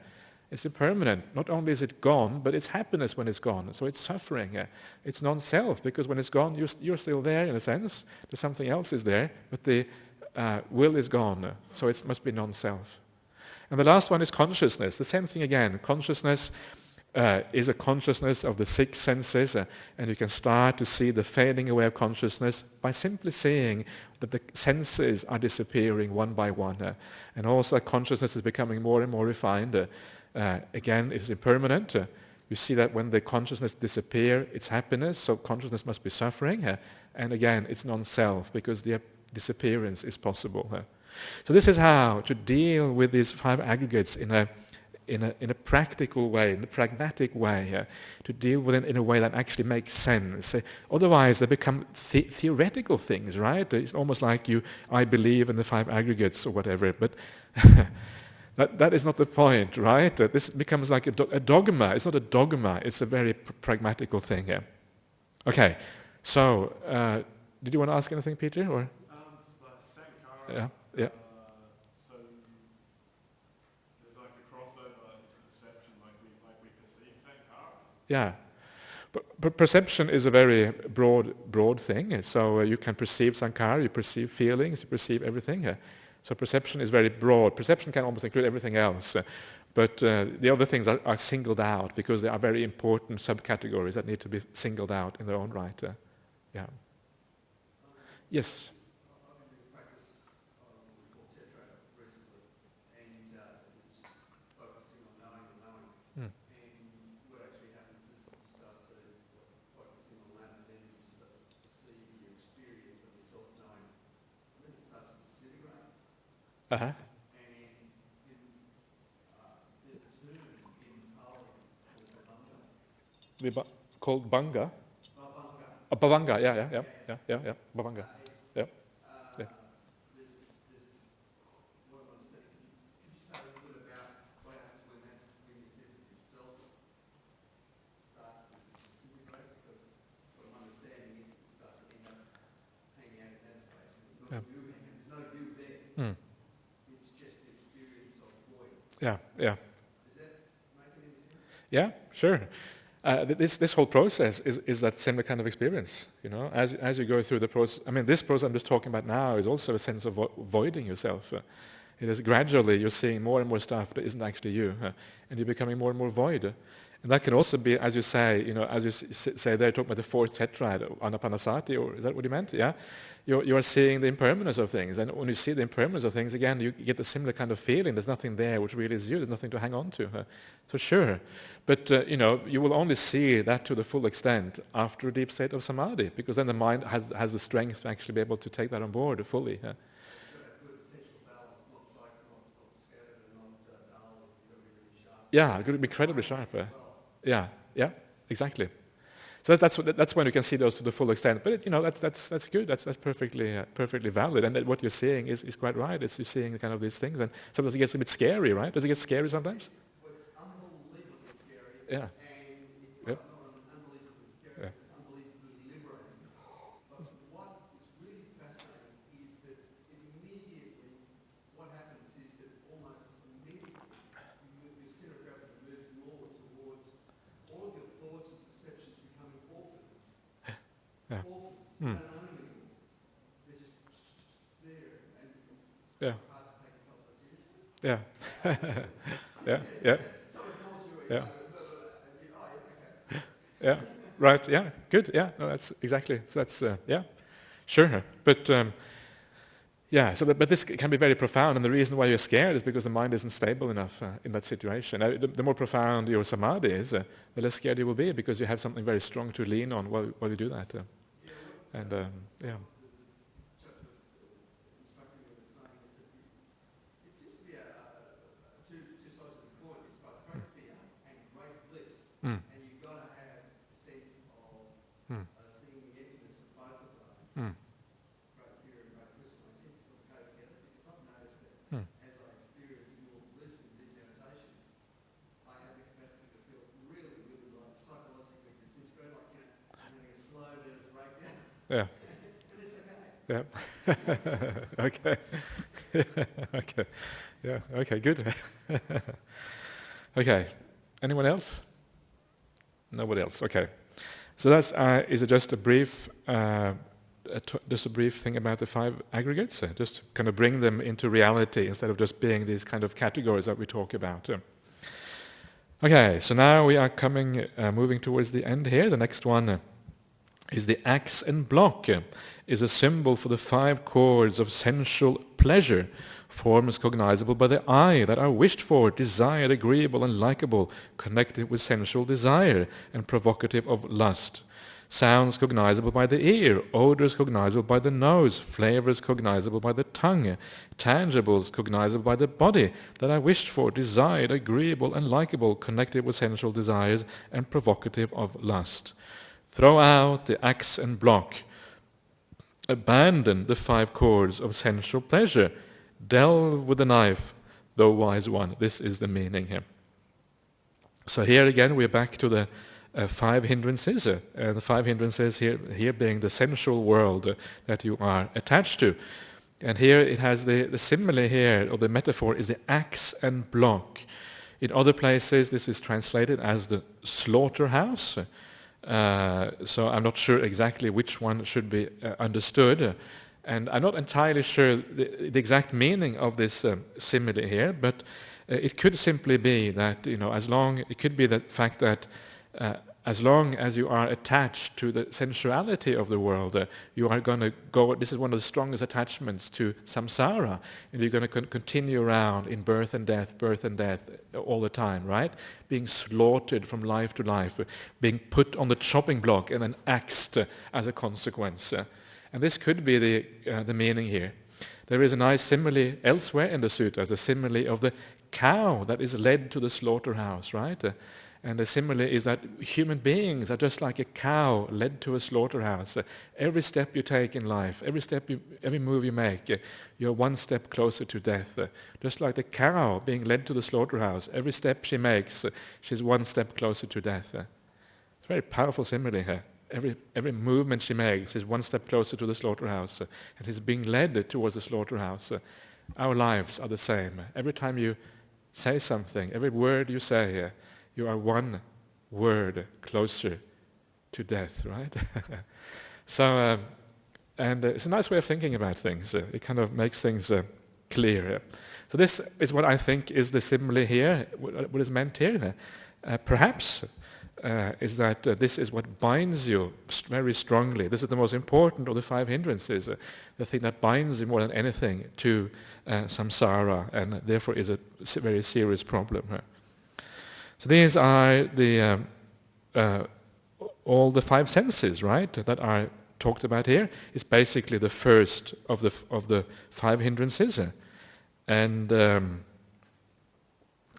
It's impermanent. Not only is it gone, but it's happiness when it's gone. So it's suffering. It's non-self, because when it's gone, you're still there in a sense. There's something else is there, but the will is gone. So it must be non-self. And the last one is consciousness. The same thing again. Consciousness is a consciousness of the 6 senses, and you can start to see the fading away of consciousness by simply seeing that the senses are disappearing one by one. And also that consciousness is becoming more and more refined. Again, it is impermanent. You see that when the consciousness disappears, it's happiness, so consciousness must be suffering. And again, it's non-self, because the disappearance is possible. So this is how to deal with these 5 aggregates in a practical way, in a pragmatic way, to deal with it in a way that actually makes sense. Otherwise, they become theoretical things, right? It's almost like I believe in the 5 aggregates or whatever, but that is not the point, right? This becomes like a dogma. It's not a dogma. It's a very pragmatical thing. Okay, So, did you want to ask anything, Peter? Or Sankara. yeah. So there's like a crossover into perception, like we perceive Sankara. Yeah. But perception is a very broad thing. So you can perceive sankhara, you perceive feelings, you perceive everything. So perception is very broad. Perception can almost include everything else. But the other things are singled out because they are very important subcategories that need to be singled out in their own right. Yeah. Yes. Uh-huh. And there's a term in Pali Called Banga? Bhavanga. Bhavanga, yeah. Bhavanga. Yeah. There's this what I'm understanding. Could you say a little bit about what happens when your sense of yourself starts to disintegrate? Because what I'm understanding is you start to end up hanging out in that space. There's no you there. It's just the experience of void. Yeah. Does that make any sense? Yeah, sure. This whole process is that similar kind of experience, as you go through the process. I mean, this process I'm just talking about now is also a sense of voiding yourself. It is gradually you're seeing more and more stuff that isn't actually you, and you're becoming more and more void. And that can also be, as you say, as you say there, talking about the fourth tetrad, anapanasati, or is that what you meant? Yeah. You are seeing the impermanence of things, and when you see the impermanence of things, again, you get a similar kind of feeling. There's nothing there which really is you. There's nothing to hang on to. So sure, but you will only see that to the full extent after a deep state of samadhi, because then the mind has the strength to actually be able to take that on board fully. Yeah, it could be incredibly sharp. Yeah, exactly. So that's when you can see those to the full extent. But that's good. That's perfectly valid. And what you're seeing is quite right. You're seeing kind of these things, and sometimes it gets a bit scary, right? Does it get scary sometimes? It's unbelievably scary. Yeah. And it's Yep. not unbelievably scary, Yeah. it's unbelievably liberating. But what is really fascinating is that immediately what happens is that almost immediately your center of gravity moves more towards all of your thoughts and perceptions becoming orphans. Yeah. Orphans. They don't own them anymore. They're just there and Yeah. hard to take yourself so seriously. Yeah. Someone calls you Yeah. okay. Yeah. Right. Yeah. Good. Yeah. No, that's exactly. So that's yeah. Sure. But yeah. So, but this can be very profound, and the reason why you're scared is because the mind isn't stable enough in that situation. The more profound your samadhi is, the less scared you will be, because you have something very strong to lean on while you do that. And yeah. It seems to be two sides of the coin. It's both great fear and great bliss. And you've got to have a sense of seeing the emptiness of both of those. Great fear and great bliss. And I seem to sort of go together, because I've noticed that as I experience more bliss in deep meditation, I have the capacity to feel really, really like psychologically disintegrated, like I'm having a slow nervous breakdown. Yeah. And it's okay. Yeah. Okay. Okay. Yeah. Okay. Good. Okay. Anyone else? Nobody else. Okay. So that's is it just a brief thing about the 5 aggregates? Just to kind of bring them into reality instead of just being these kind of categories that we talk about. Okay. So now we are moving towards the end here. The next one is the axe and block, is a symbol for the 5 chords of sensual pleasure, forms cognizable by the eye that are wished for, desired, agreeable and likable, connected with sensual desire and provocative of lust. Sounds cognizable by the ear, odors cognizable by the nose, flavors cognizable by the tongue, tangibles cognizable by the body that are wished for, desired, agreeable and likable, connected with sensual desires and provocative of lust. Throw out the axe and block. Abandon the 5 chords of sensual pleasure. Delve with the knife, thou wise one. This is the meaning here. So here again we're back to the five hindrances, the five hindrances here being the sensual world that you are attached to. And here it has the simile here, or the metaphor is the axe and block. In other places this is translated as the slaughterhouse. So I'm not sure exactly which one should be understood. And I'm not entirely sure the exact meaning of this simile here, but it could simply be that, it could be the fact that as long as you are attached to the sensuality of the world, you are going to go, this is one of the strongest attachments to samsara, and you're going to continue around in birth and death all the time, right? Being slaughtered from life to life, being put on the chopping block and then axed as a consequence. And this could be the meaning here. There is a nice simile elsewhere in the sutta, the simile of the cow that is led to the slaughterhouse, right? And the simile is that human beings are just like a cow led to a slaughterhouse. Every step you take in life, every move you make, you're one step closer to death. Just like the cow being led to the slaughterhouse, every step she makes, she's one step closer to death. It's a very powerful simile here. Every movement she makes is one step closer to the slaughterhouse, and she's being led towards the slaughterhouse. Our lives are the same. Every time you say something, every word you say, you are one word closer to death, right? So, and it's a nice way of thinking about things. It kind of makes things clear. So this is what I think is the simile here, what is meant here. Perhaps is that this is what binds you very strongly. This is the most important of the five hindrances, the thing that binds you more than anything to samsara, and therefore is a very serious problem. So these are the all the five senses, right, that are talked about here. It's basically the first of the five hindrances, and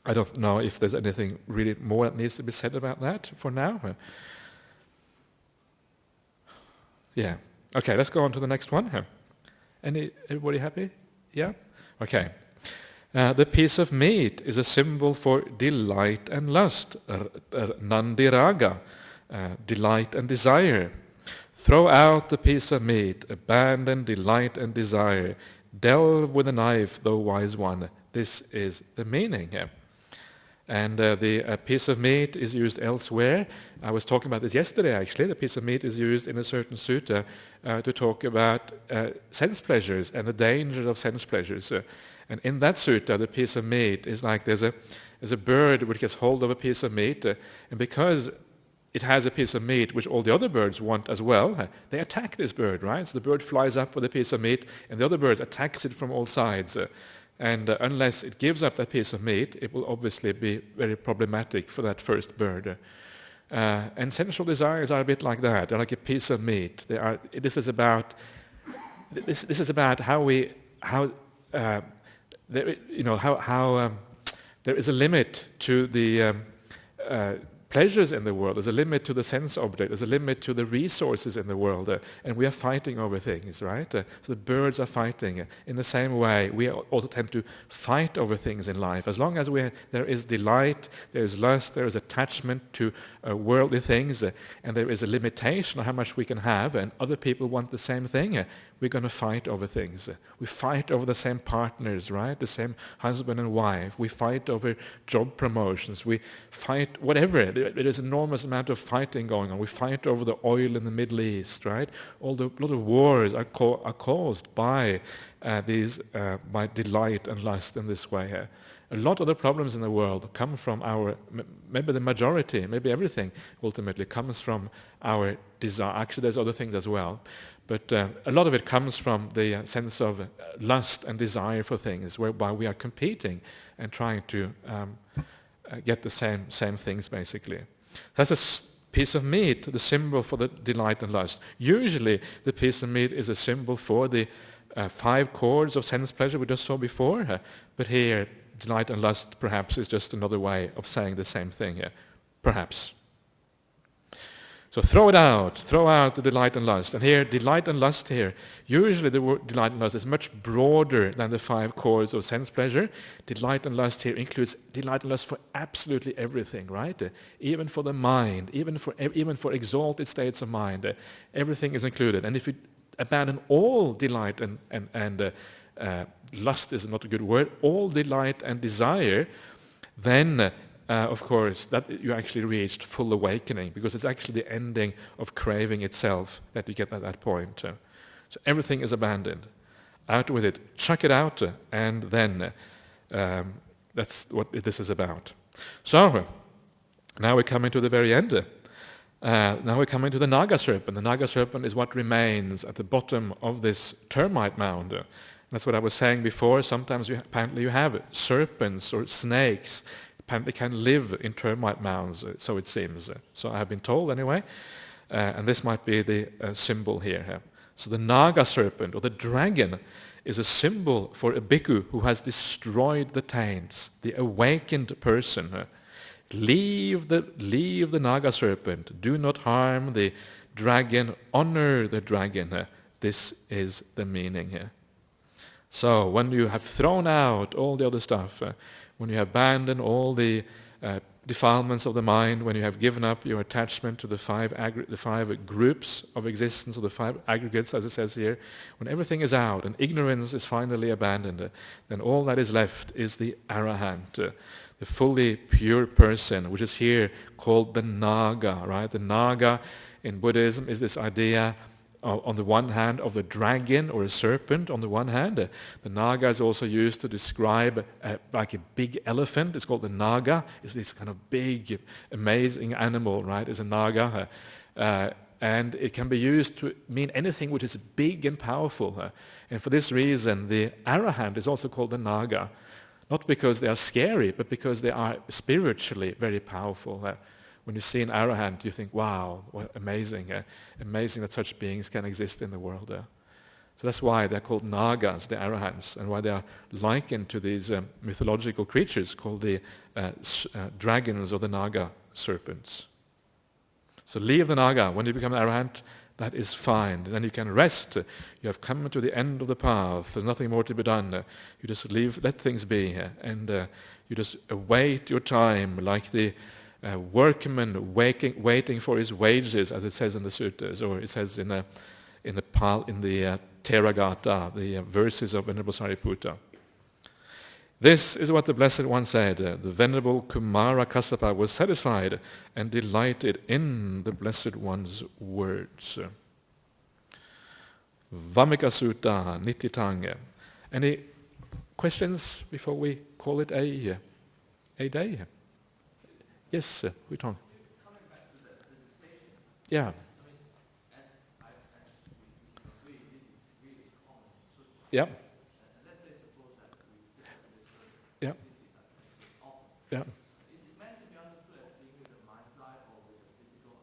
I don't know if there's anything really more that needs to be said about that for now. Yeah. Okay, let's go on to the next one. Everybody happy? Yeah? Okay. The piece of meat is a symbol for delight and lust, nandiraga, delight and desire. Throw out the piece of meat, abandon delight and desire. Delve with a knife, thou wise one. This is the meaning here. And the piece of meat is used elsewhere. I was talking about this yesterday, actually. The piece of meat is used in a certain sutta to talk about sense pleasures and the dangers of sense pleasures. And in that sutta, the piece of meat is like there's a bird which gets hold of a piece of meat, and because it has a piece of meat which all the other birds want as well, they attack this bird, right? So the bird flies up with a piece of meat, and the other bird attacks it from all sides. And unless it gives up that piece of meat, it will obviously be very problematic for that first bird. And sensual desires are a bit like that. They're like a piece of meat. This is about how there is a limit to the pleasures in the world. There's a limit to the sense object. There's a limit to the resources in the world. And we are fighting over things, right? So the birds are fighting. In the same way, we also tend to fight over things in life. As long as there is delight, there is lust, there is attachment to worldly things, and there is a limitation of how much we can have, and other people want the same thing, we're going to fight over things. We fight over the same partners, right? The same husband and wife. We fight over job promotions. We fight whatever. There is an enormous amount of fighting going on. We fight over the oil in the Middle East, right? A lot of wars are caused by by delight and lust in this way. A lot of the problems in the world come from maybe the majority, maybe everything ultimately comes from our desire. Actually, there's other things as well. But a lot of it comes from the sense of lust and desire for things, whereby we are competing and trying to get the same things, basically. That's a piece of meat, the symbol for the delight and lust. Usually, the piece of meat is a symbol for the 5 chords of sense pleasure we just saw before. But here, delight and lust, perhaps, is just another way of saying the same thing here. Perhaps. So throw out the delight and lust. And here, delight and lust here, usually the word delight and lust is much broader than the 5 chords of sense pleasure. Delight and lust here includes delight and lust for absolutely everything, right? Even for the mind, even for exalted states of mind, everything is included. And if you abandon all delight and lust is not a good word, all delight and desire, then of course, that you actually reached full awakening, because it's actually the ending of craving itself that you get at that point. So everything is abandoned. Out with it, chuck it out, and then that's what this is about. So, now we're coming to the very end. Now we're coming to the Naga serpent. The Naga serpent is what remains at the bottom of this termite mound. That's what I was saying before. Sometimes apparently you have serpents or snakes. Apparently can live in termite mounds, so it seems. So I have been told anyway. And this might be the symbol here. So the Naga serpent, or the dragon, is a symbol for a bhikkhu who has destroyed the taints, the awakened person. Leave the Naga serpent. Do not harm the dragon. Honor the dragon. This is the meaning here. So when you have thrown out all the other stuff, when you have abandoned all the defilements of the mind, when you have given up your attachment to the five groups of existence, or the 5 aggregates, as it says here, when everything is out and ignorance is finally abandoned, then all that is left is the arahant, the fully pure person, which is here called the Naga, right? The Naga in Buddhism is this idea on the one hand of a dragon or a serpent on the one hand. The Naga is also used to describe like a big elephant. It's called the Naga. It's this kind of big, amazing animal, right? It's a Naga. And it can be used to mean anything which is big and powerful. And for this reason, the arahant is also called the Naga. Not because they are scary, but because they are spiritually very powerful. When you see an arahant, you think, wow, what amazing. Amazing that such beings can exist in the world. So that's why they're called Nagas, the arahants, and why they are likened to these mythological creatures called the dragons or the Naga serpents. So leave the Naga. When you become an arahant, that is fine. Then you can rest. You have come to the end of the path. There's nothing more to be done. You just let things be, and you just await your time like the workman waiting for his wages, as it says in the suttas, or it says in the Theragatha, the verses of Venerable Sariputta. This is what the Blessed One said. The Venerable Kumara Kassapa was satisfied and delighted in the Blessed One's words. Vamikka Sutta, Nititanga. Any questions before we call it a day? Yes, Huitong. Coming back to the meditation, Yeah. I mean, as we agree, this is really common. Yeah. And let's say suppose that we differ a little Yeah. often. Yeah. Is it meant to be understood as seeing with the mind's eye or with the physical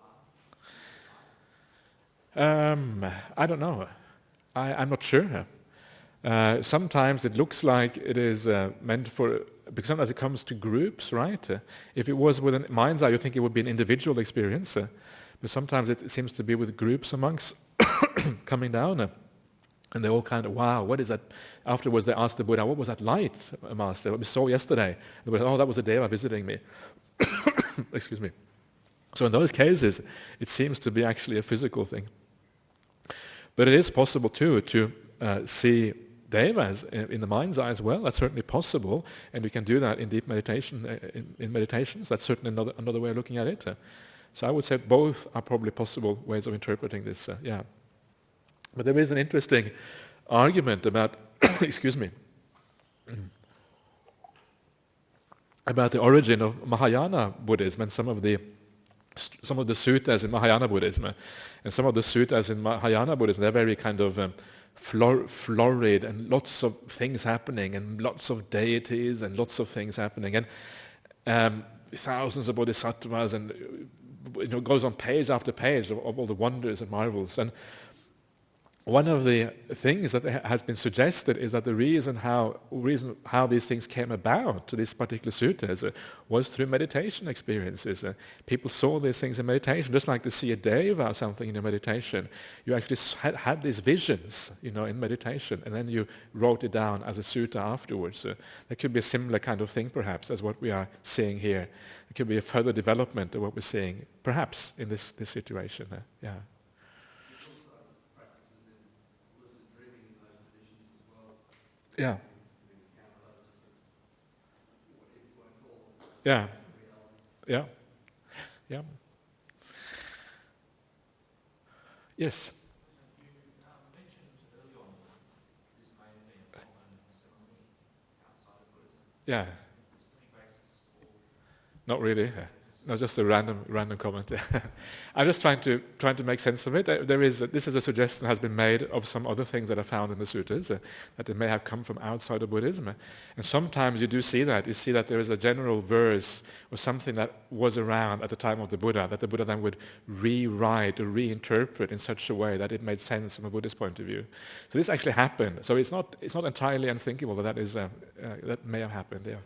eye? I don't know. I'm not sure. Sometimes it looks like it is meant for, because sometimes it comes to groups, right? If it was with a mind's eye, you think it would be an individual experience. But sometimes it seems to be with groups of monks coming down. And they all kind of, wow, what is that? Afterwards they asked the Buddha, what was that light, Master, what we saw yesterday? And the Buddha, oh, that was the Deva visiting me. Excuse me. So in those cases, it seems to be actually a physical thing. But it is possible too to see devas in the mind's eye as well. That's certainly possible, and we can do that in deep meditation. In meditations, that's certainly another way of looking at it. So I would say both are probably possible ways of interpreting this. Yeah, but there is an interesting argument about, excuse me, about the origin of Mahayana Buddhism and some of the suttas in Mahayana Buddhism, and some of the suttas in Mahayana Buddhism, they're very kind of florid and lots of things happening and lots of deities and lots of things happening and thousands of bodhisattvas, and goes on page after page of all the wonders and marvels. And one of the things that has been suggested is that the reason how these things came about, these particular suttas, was through meditation experiences. People saw these things in meditation, just like to see a deva or something in a meditation. You actually had these visions, in meditation, and then you wrote it down as a sutta afterwards. There could be a similar kind of thing, perhaps, as what we are seeing here. It could be a further development of what we're seeing, perhaps, in this situation. Yeah. Yeah. Yeah. Yeah. Yeah. Yes. You mentioned earlier on that this may have been a common ceremony outside of Buddhism. Yeah. Is there any basis for Not really. No, just a random comment. I'm just trying to make sense of it. This is a suggestion that has been made of some other things that are found in the suttas, that they may have come from outside of Buddhism. And sometimes you do see that. You see that there is a general verse or something that was around at the time of the Buddha, that the Buddha then would rewrite or reinterpret in such a way that it made sense from a Buddhist point of view. So this actually happened. So it's not entirely unthinkable that that may have happened. Yeah.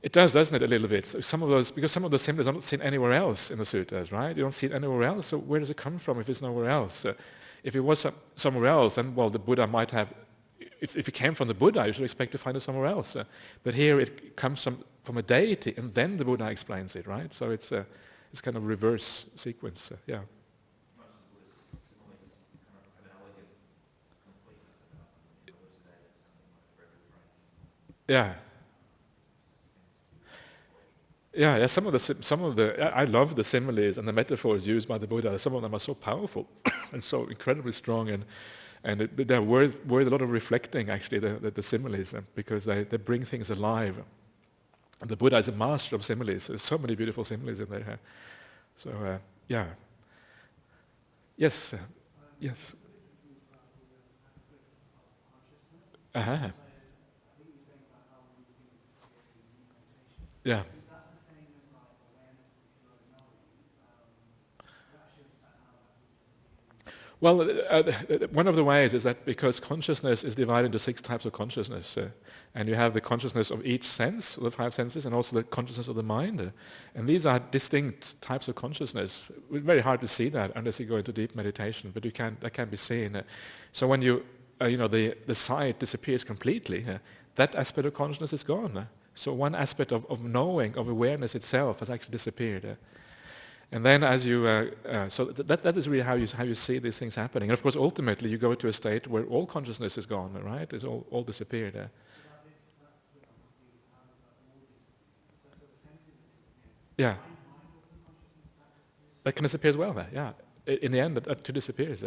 It does, doesn't it, a little bit? So because some of those symbols are not seen anywhere else in the suttas, right? You don't see it anywhere else, so where does it come from if it's nowhere else? If it was somewhere else, then, the Buddha might have, if it came from the Buddha, you should expect to find it somewhere else. But here it comes from a deity, and then the Buddha explains it, right? So it's kind of reverse sequence, yeah. Yeah. Yeah, some of the. I love the similes and the metaphors used by the Buddha. Some of them are so powerful and so incredibly strong, and they're worth a lot of reflecting. Actually, the similes, because they bring things alive. And the Buddha is a master of similes. There's so many beautiful similes in there. So yeah. Yes. Yes. Uh-huh. Yeah. Well, one of the ways is that because consciousness is divided into 6 types of consciousness, and you have the consciousness of each sense, the 5 senses, and also the consciousness of the mind, and these are distinct types of consciousness. It's very hard to see that unless you go into deep meditation, but that can be seen. So when the sight disappears completely, that aspect of consciousness is gone. So one aspect of knowing, of awareness itself, has actually disappeared. And then as you, so that is really how you see these things happening. And of course, ultimately, you go to a state where all consciousness is gone, right? It's all disappeared. Yeah. That can disappear as well, yeah. In the end, that too disappears.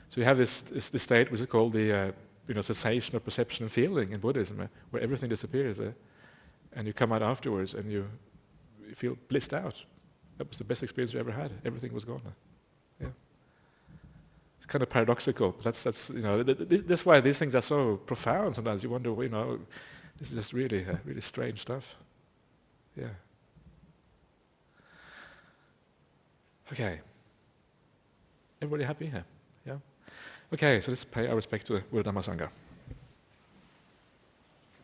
So you have this state which is called the cessation of perception and feeling in Buddhism, where everything disappears. And you come out afterwards and you feel blissed out. That was the best experience you ever had. Everything was gone. Yeah. It's kind of paradoxical. That's why these things are so profound. Sometimes you wonder, this is just really strange stuff. Yeah. Okay. Everybody happy here? Yeah. Okay. So let's pay our respect to the Buddha Dhamma Sangha.